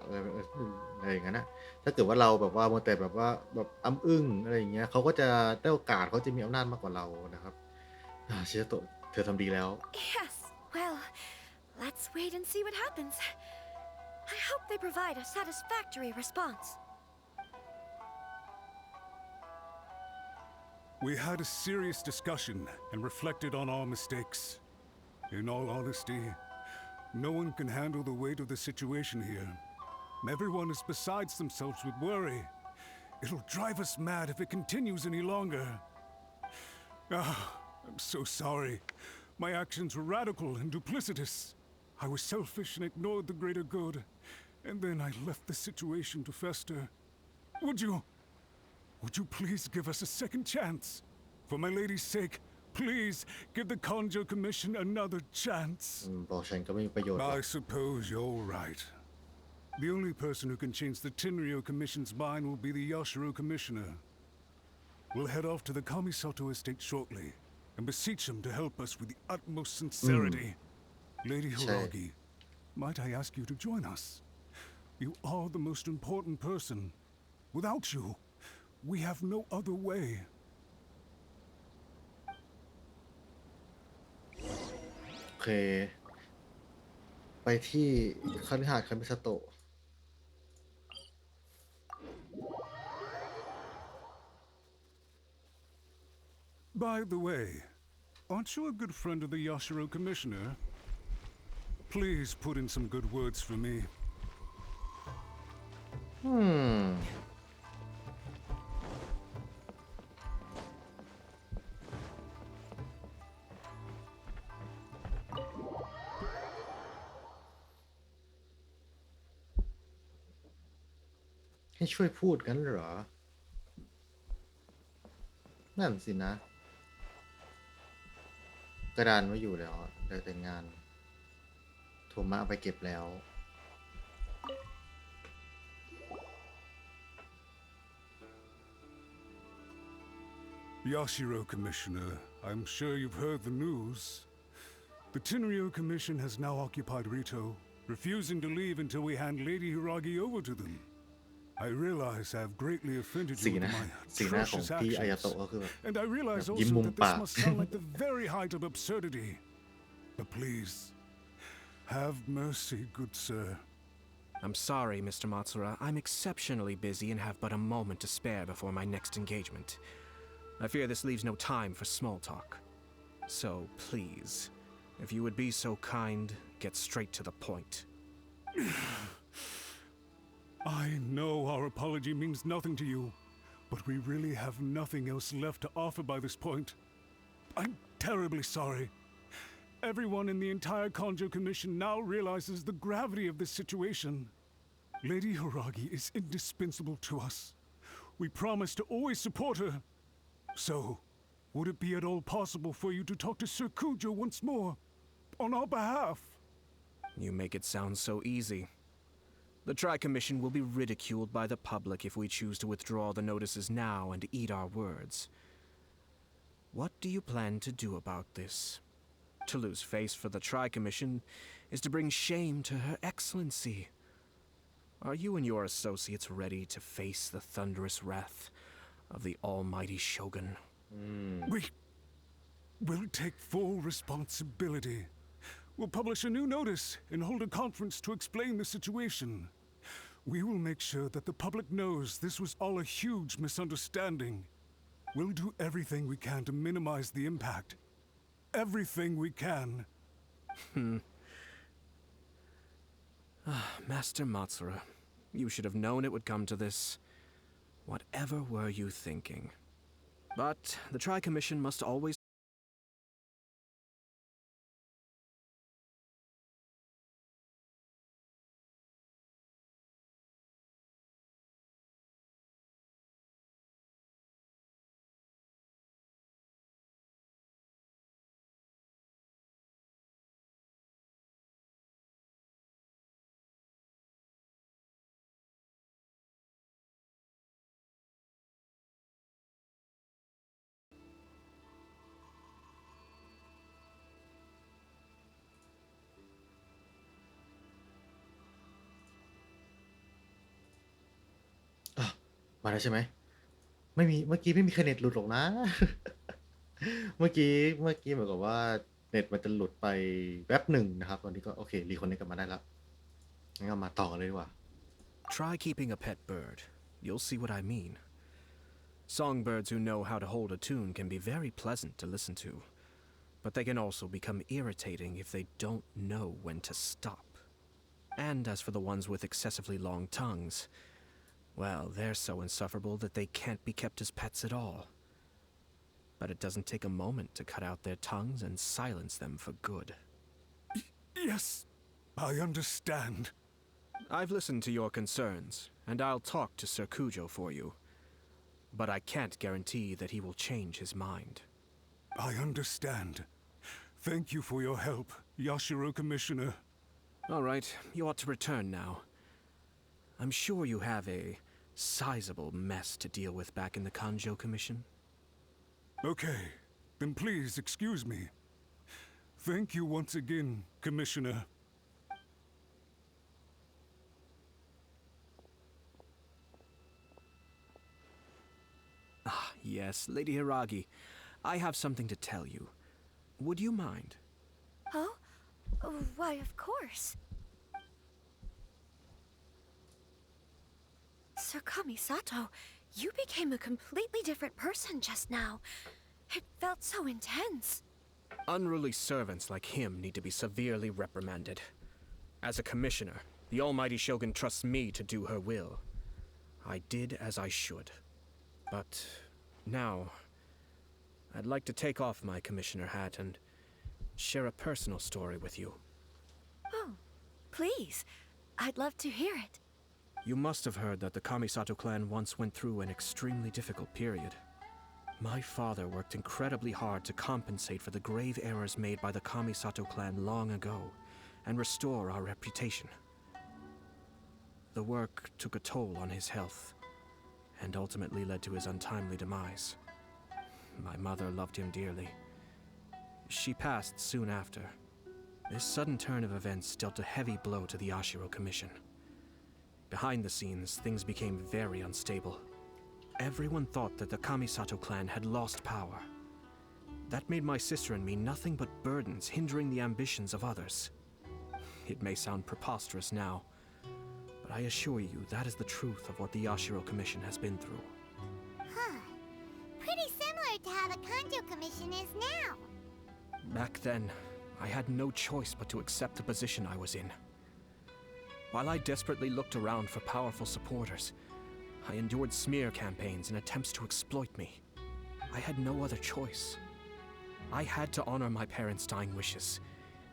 อะไรอย่างนั้นนะถ้าเกิดว่าเราแบบว่ามัวแต่แบบว่าแบบอ้ำอึ้งอะไรอย่างเงี้ยเขาก็จะได้โอกาสเขาจะมีอำนาจมากกว่าเรานะครับชิโตะเธอทำดีแล้ว Yes, well, let's wait and see what happens. I hope they provide a satisfactory response. We had a serious discussion and reflected on our mistakes. In all honesty, no one can handle the weight of the situation here. Everyone is besides themselves with worry. It'll drive us mad if it continues any longer. I'm so sorry. My actions were radical and duplicitous. I was selfish and ignored the greater good. And then I left the situation to fester. Would you please give us a second chance? For my lady's sake, please give the Conjo Commission another chance. บอกฉันก็ไม่มีประโยชน์ I suppose you're right. The only person who can change the Tenryo Commission's mind will be the Yashiro Commissioner. We'll head off to the Kamisato estate shortly and beseech him to help us with the utmost sincerity. Lady Hiragi, might I ask you to join us? You are the most important person. Without you, we have no other way. โอเค ไปที่คฤหาสน์คามิซาโตะ By the way, aren't you a good friend of the Yashiro Commissioner? Please put in some good words for me. ให้ช่วยพูดกันเหรอ นั่นสินะ กระดานไว้อยู่แล้วได้แต่งงานโทมัสเอาไปเก็บแล้ว Yashiro Commissioner, I'm sure you've heard the news. The Tenryo Commission has now occupied Rito, refusing to leave until we hand Lady Hiragi over to them. I realize I have greatly offended you with my atrocious actions, and I realize also that this must sound like the very height of absurdity. But please, have mercy, good sir. I'm sorry, Mr. Matsura. I'm exceptionally busy and have but a moment to spare before my next engagement. I fear this leaves no time for small talk. So, please, if you would be so kind, get straight to the point. I know our apology means nothing to you, but we really have nothing else left to offer by this point. I'm terribly sorry. Everyone in the entire Conjo Commission now realizes the gravity of this situation. Lady Hiragi is indispensable to us. We promise to always support her. So, would it be at all possible for you to talk to Sir Kujo once more, on our behalf? You make it sound so easy. The Tri-Commission will be ridiculed by the public if we choose to withdraw the notices now and eat our words. What do you plan to do about this? To lose face for the Tri-Commission is to bring shame to Her Excellency. Are you and your associates ready to face the thunderous wrath of the almighty Shogun? We'll take full responsibility. We'll publish a new notice and hold a conference to explain the situation. We will make sure that the public knows this was all a huge misunderstanding. We'll do everything we can to minimize the impact. Everything we can. Master Matsura, you should have known it would come to this. Whatever were you thinking? But the Tri-Commission must alwaysมาแล้วใช่ไหมไม่มีเมื่อกี้ไม่มีใครเน็ตหลุดหรอกนะ เมื่อกี้เหมือนกับว่าเน็ตมันจะหลุดไปแป๊บหนึ่งนะครับตอนนี้ก็โอเครีคอนเนคกลับมาได้แล้วงั้นก็มาต่อกันเลยดีกว่า try keeping a pet bird. You'll see what I mean. Songbirds who know how to hold a tune can be very pleasant to listen to, but they can also become irritating if they don't know when to stop. And as for the ones with excessively long tongues, well, they're so insufferable that they can't be kept as pets at all. But it doesn't take a moment to cut out their tongues and silence them for good. Yes, I understand. I've listened to your concerns, and I'll talk to Sir Kujo for you. But I can't guarantee that he will change his mind. I understand. Thank you for your help, Yashiro Commissioner. All right, you ought to return now. I'm sure you have a sizable mess to deal with back in the Kanjo Commission. Okay, then please excuse me. Thank you once again, Commissioner. Ah, yes, Lady Hiragi. I have something to tell you. Would you mind? Oh? Why, of course. Sir Kamisato, you became a completely different person just now. It felt so intense. Unruly servants like him need to be severely reprimanded. As a commissioner, the almighty Shogun trusts me to do her will. I did as I should. But now, I'd like to take off my commissioner hat and share a personal story with you. Oh, please. I'd love to hear it. You must have heard that the Kamisato clan once went through an extremely difficult period. My father worked incredibly hard to compensate for the grave errors made by the Kamisato clan long ago and restore our reputation. The work took a toll on his health and ultimately led to his untimely demise. My mother loved him dearly. She passed soon after. This sudden turn of events dealt a heavy blow to the Yashiro Commission. Behind the scenes, things became very unstable. Everyone thought that the Kamisato clan had lost power. That made my sister and me nothing but burdens hindering the ambitions of others. It may sound preposterous now, but I assure you that is the truth of what the Yashiro Commission has been through. Huh. Pretty similar to how the Kanjo Commission is now. Back then, I had no choice but to accept the position I was in. While I desperately looked around for powerful supporters, I endured smear campaigns and attempts to exploit me. I had no other choice. I had to honor my parents' dying wishes,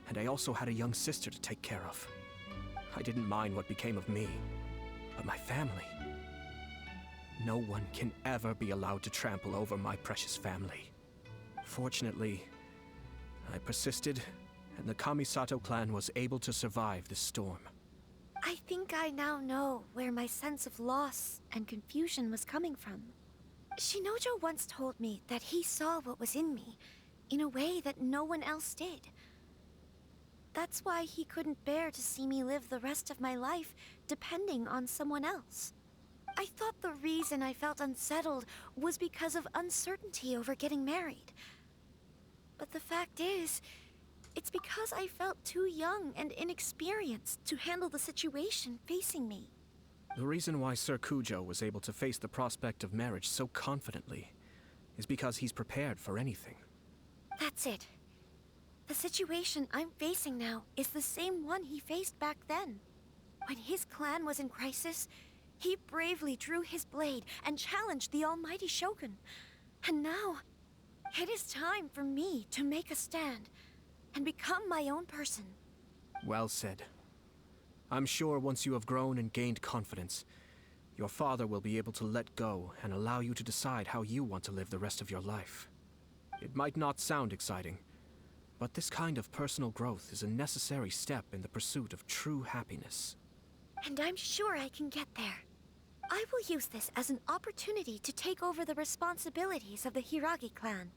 and I also had a young sister to take care of. I didn't mind what became of me, but my family. No one can ever be allowed to trample over my precious family. Fortunately, I persisted, and the Kamisato clan was able to survive this storm. I think I now know where my sense of loss and confusion was coming from. Shinojo once told me that he saw what was in me in a way that no one else did. That's why he couldn't bear to see me live the rest of my life depending on someone else. I thought the reason I felt unsettled was because of uncertainty over getting married. But the fact is, it's because I felt too young and inexperienced to handle the situation facing me. The reason why Sir Kujo was able to face the prospect of marriage so confidently is because he's prepared for anything. That's it. The situation I'm facing now is the same one he faced back then. When his clan was in crisis, he bravely drew his blade and challenged the almighty Shogun. And now, it is time for me to make a stand and become my own person. Well said. I'm sure once you have grown and gained confidence, your father will be able to let go and allow you to decide how you want to live the rest of your life. It might not sound exciting, but this kind of personal growth is a necessary step in the pursuit of true happiness. And I'm sure I can get there. I will use this as an opportunity to take over the responsibilities of the Hiragi clan.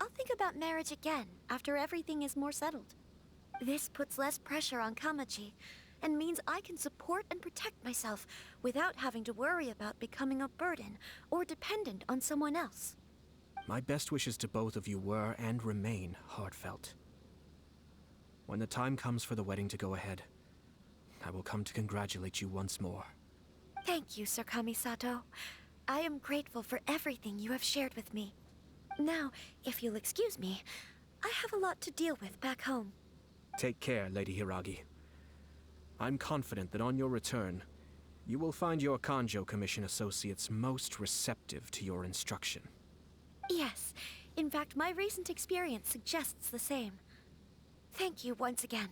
I'll think about marriage again after everything is more settled. This puts less pressure on Kamaji, and means I can support and protect myself without having to worry about becoming a burden or dependent on someone else. My best wishes to both of you were and remain heartfelt. When the time comes for the wedding to go ahead, I will come to congratulate you once more. Thank you, Sir Kamisato. I am grateful for everything you have shared with me. Now, if you'll excuse me, I have a lot to deal with back home. Take care, Lady Hiragi. I'm confident that on your return, you will find your Kanjo Commission associates most receptive to your instruction. Yes, in fact, my recent experience suggests the same. Thank you once again.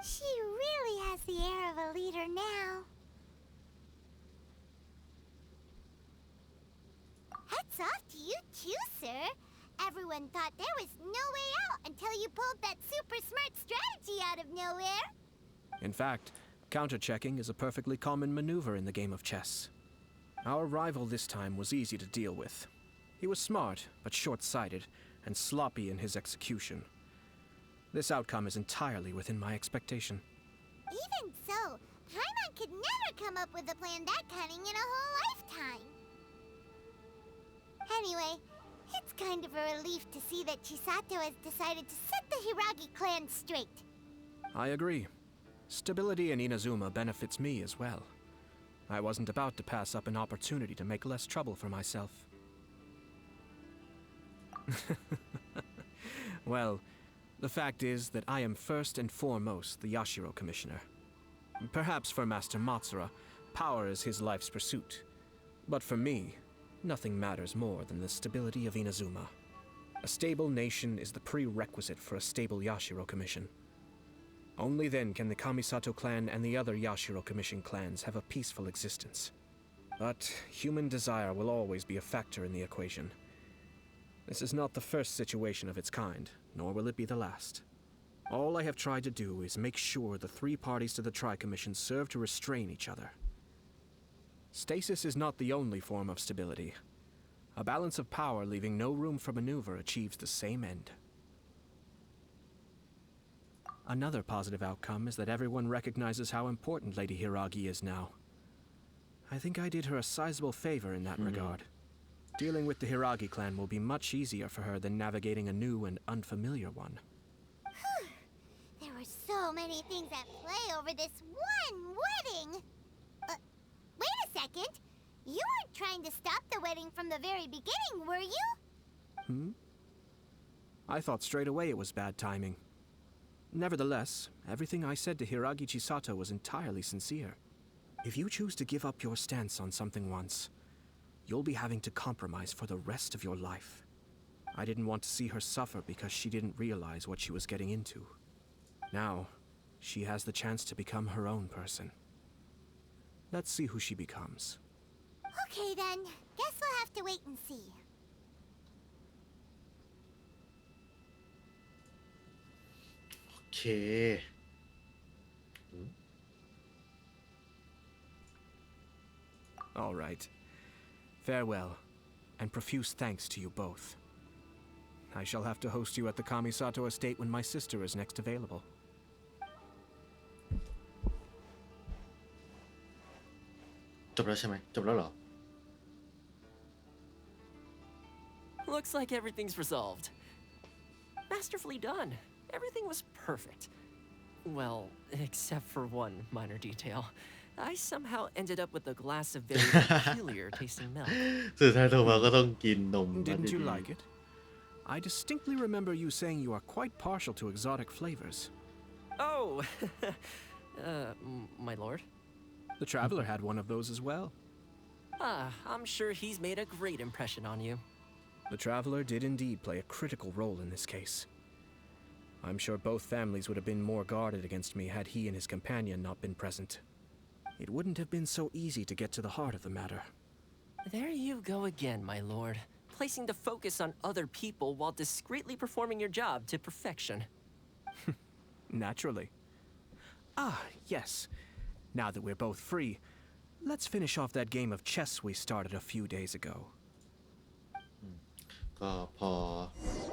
She really has the air of a leader now. Hats off to you too, sir. Everyone thought there was no way out until you pulled that super smart strategy out of nowhere. In fact, counter-checking is a perfectly common maneuver in the game of chess. Our rival this time was easy to deal with. He was smart, but short-sighted, and sloppy in his execution. This outcome is entirely within my expectation. Even so, Paimon could never come up with a plan that cunning in a whole lifetime. Anyway, it's kind of a relief to see that Chisato has decided to set the Hiragi clan straight. I agree. Stability in Inazuma benefits me as well. I wasn't about to pass up an opportunity to make less trouble for myself. Well, the fact is that I am first and foremost the Yashiro Commissioner. Perhaps for Master Matsura, power is his life's pursuit. But for me, nothing matters more than the stability of Inazuma. A stable nation is the prerequisite for a stable Yashiro Commission. Only then can the Kamisato clan and the other Yashiro Commission clans have a peaceful existence. But human desire will always be a factor in the equation. This is not the first situation of its kind, nor will it be the last. All I have tried to do is make sure the three parties to the Tri-Commission serve to restrain each other. Stasis is not the only form of stability. A balance of power leaving no room for maneuver achieves the same end. Another positive outcome is that everyone recognizes how important Lady Hiragi is now. I think I did her a sizable favor in that regard. Dealing with the Hiragi clan will be much easier for her than navigating a new and unfamiliar one. There were so many things at play over this one wedding. Wait a second. You weren't trying to stop the wedding from the very beginning, were you? I thought straight away it was bad timing. Nevertheless, everything I said to Hiragi Chisato was entirely sincere. If you choose to give up your stance on something once, you'll be having to compromise for the rest of your life. I didn't want to see her suffer because she didn't realize what she was getting into. Now, she has the chance to become her own person. Let's see who she becomes. Okay then, guess we'll have to wait and see. Okay. All right. Farewell, and profuse thanks to you both. I shall have to host you at the Kamisato estate when my sister is next available. จบแล้วใช่ไหมจบแล้วเหรอ Looks like everything's resolved. Masterfully done. Everything was perfect. Well, except for one minor detail. I somehow ended up with a glass of very peculiar tasting milk. สุดท้ายโทมาก็ต้องกินนม Didn't you like it? I distinctly remember you saying you are quite partial to exotic flavors. Oh, my lord. The traveler had one of those as well. I'm sure he's made a great impression on you. The traveler did indeed play a critical role in this case. I'm sure both families would have been more guarded against me had he and his companion not been present. It wouldn't have been so easy to get to the heart of the matter. There you go again, my lord. Placing the focus on other people while discreetly performing your job to perfection. Naturally. Yes. Now that we're both free, let's finish off that game of chess we started a few days ago. ก็พอ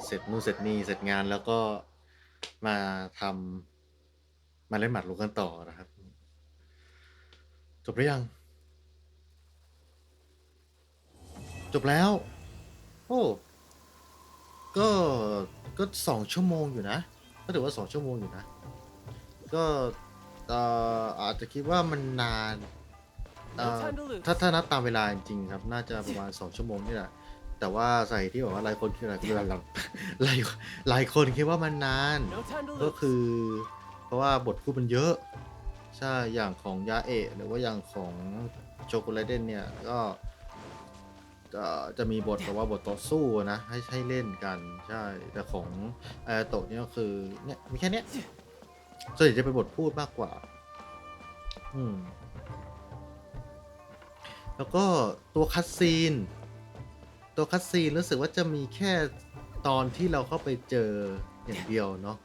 เสร็จนู่นเสร็จนี่เสร็จงานแล้วก็มาเล่นหมากรุกกันต่อนะครับจบหรือยังจบแล้วโอ้ก็2 ชั่วโมงอยู่นะก็ถือว่า2 ชั่วโมงอยู่นะก็อาจจะคิดว่ามันนานถ้านับตามเวลาจริงๆครับน่าจะประมาณ2 ชั่วโมงนี่แหละแต่ว่าใส่ที่บอกว่าหลายคนคิดอะไรหลายคนคิดว่ามันนานก็คือเพราะว่าบทพูดมันเยอะใช่อย่างของยาเอะหรือว่าอย่างของโชโกเลเดนเนี่ยก็จะมีบทแต่ว่าบทต่อสู้นะให้เล่นกันใช่แต่ของอายาโตะเนี่ยก็คือเนี่ยมีแค่เนี้ยส่วนใหญ่จะเป็นบทพูดมากกว่าแล้วก็ตัวคัสซีนรู้สึกว่าจะมีแค่ตอนที่เราเข้าไปเจออย่างเดียวเนาะ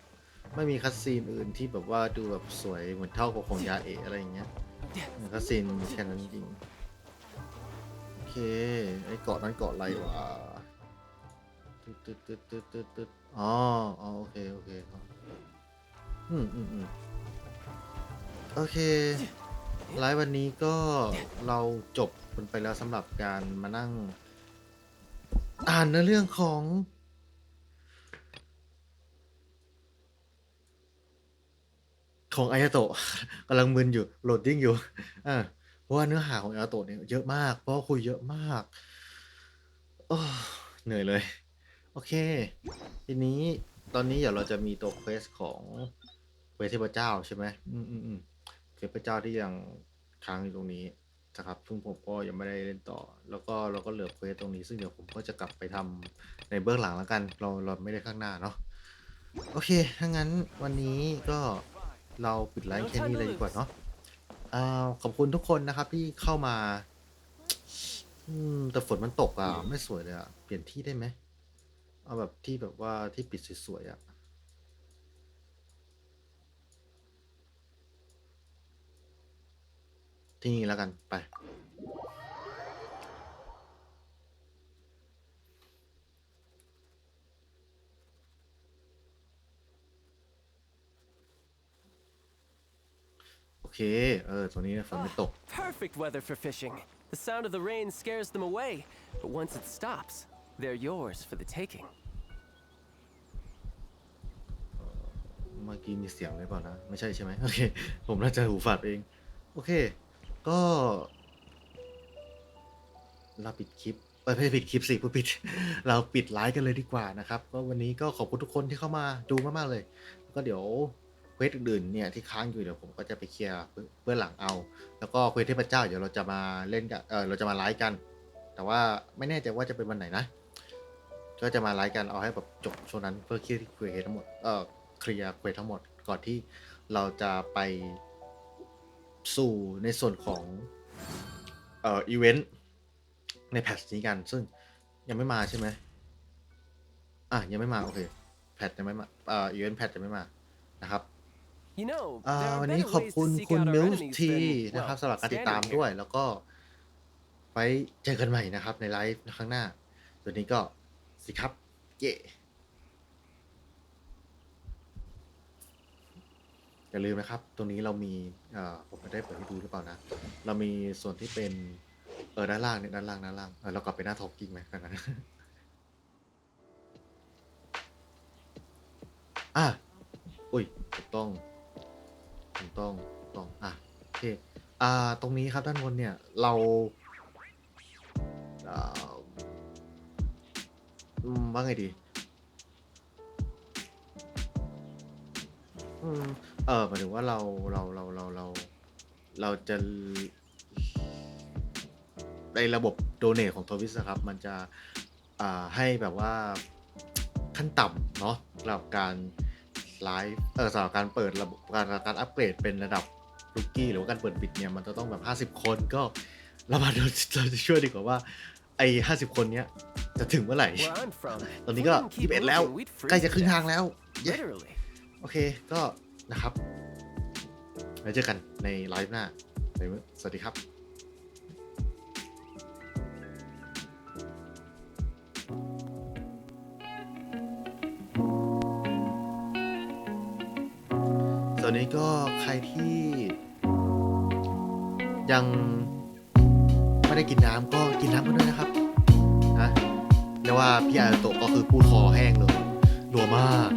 ไม่มีคัสซีนอื่นที่แบบว่าดูแบบสวยเหมือนเท่าของยาเอะอะไรอย่างเงี้ยคัสซีนแค่นั้นจริงโอเคไอ้เกาะนั้นเกาะอะไรวะตึ๊ดอ๋อโอเคโอเคโอเคไลฟ์วันนี้ก็เราจบกันไปแล้วสำหรับการมานั่งอ่านในเรื่องของอายาโตะกำลังมึนอยู่โหลดดิ้งอยู่เพราะว่าเนื้อหาของอายาโตะเนี่ยเยอะมากเพราะคุยเยอะมากเหนื่อยเลยโอเคทีนี้ตอนนี้เดี๋ยวเราจะมีตัวเควสของเควสเทพเจ้าใช่ไหมเควสเทพเจ้าที่ยังค้างอยู่ตรงนี้นะครับซึ่งผมก็ยังไม่ได้เล่นต่อแล้วก็เราก็เหลือเควสตรงนี้ซึ่งเดี๋ยวผมก็จะกลับไปทำในเบื้องหลังแล้วกันเราไม่ได้ข้างหน้าเนาะโอเคถ้างั้นวันนี้ก็เราปิดไลฟ์แค่นี้เลยดีกว่าเนาะขอบคุณทุกคนนะครับที่เข้ามาแต่ฝนมันตกไม่สวยเลยเปลี่ยนที่ได้ไหมเอาแบบที่แบบว่าที่ปิดสวยๆที่นี่แล้วกันไปโอเคตรงนี้ฝนไม่ตก Perfect weather for fishing. The sound of the rain scares them away, but once it stops, they're yours for the taking. เมื่อกี้มีเสียงเลยเปล่านะไม่ใช่ใช่ไหมโอเคผมน่าจะหูฝาดเองโอเคก็เราปิดคลิปไม่ปิดคลิปสิผู้ปิดเราปิดไลฟ์กันเลยดีกว่านะครับก็วันนี้ก็ขอบคุณทุกคนที่เข้ามาดูมากๆเลยก็เดี๋ยวเควสอื่นๆเนี่ยที่ค้างอยู่เดี๋ยวผมก็จะไปเคลียร์เบื้องหลังเอาแล้วก็เควสเทพเจ้าเดี๋ยวเราจะมาเล่นกันเราจะมาไลฟ์กันแต่ว่าไม่แน่ใจว่าจะเป็นวันไหนนะก็จะมาไลฟ์กันเอาให้แบบจบช่วงนั้นเพื่อเคลียร์เควสทั้งหมดเคลียร์เควสทั้งหมดก่อนที่เราจะไปสู่ในส่วนของอีเวนต์ในแพทช์นี้กันซึ่งยังไม่มาใช่ไหมยังไม่มาโอเคแพทยังไม่มาอีเวนต์แพทยังไม่มานะครับวันนี้ขอบคุณคุณมิลทีนะครับสำหรับการติดตามด้วยแล้วก็ไว้เจอกันใหม่นะครับในไลฟ์ครั้งหน้าวันนี้ก็สิครับเย่ อย่าลืมนะครับตรงนี้เรามีผมไม่ได้เปิดให้ดูหรือเปล่านะเรามีส่วนที่เป็นด้านล่างเนี่ยด้านล่างเรากลับไปหน้าทอล์กกิ้งไหมกันนะอุ้ยถูกต้องโอเคตรงนี้ครับด้านบนเนี่ยเราว่าไงดีหมายถึงว่าเราจะในระบบโดเนทของทวิสครับมันจะให้แบบว่าขั้นต่ำเนาะสำหรับการไลฟ์สำหรับการเปิดระบบการอัปเกรดเป็นระดับลูกี้หรือว่าการเปิดบิตเนี่ยมันจะต้องแบบ50 คนก็เราจะช่วยดีกว่าว่าไอ้50 คนเนี้ยจะถึงเมื่อไหร่ตอนนี้ก็21แล้วใกล้จะครึ่งทางแล้วโอเคก็นะครับไว้เจอกันในไลฟ์หน้าสวัสดีครับส่วนนี้ก็ใครที่ยังไม่ได้กินน้ำก็กินน้ำกันด้วยนะครับนะเรียกว่าพี่อาโตะก็คือพูดคอแห้งเลยรัวมาก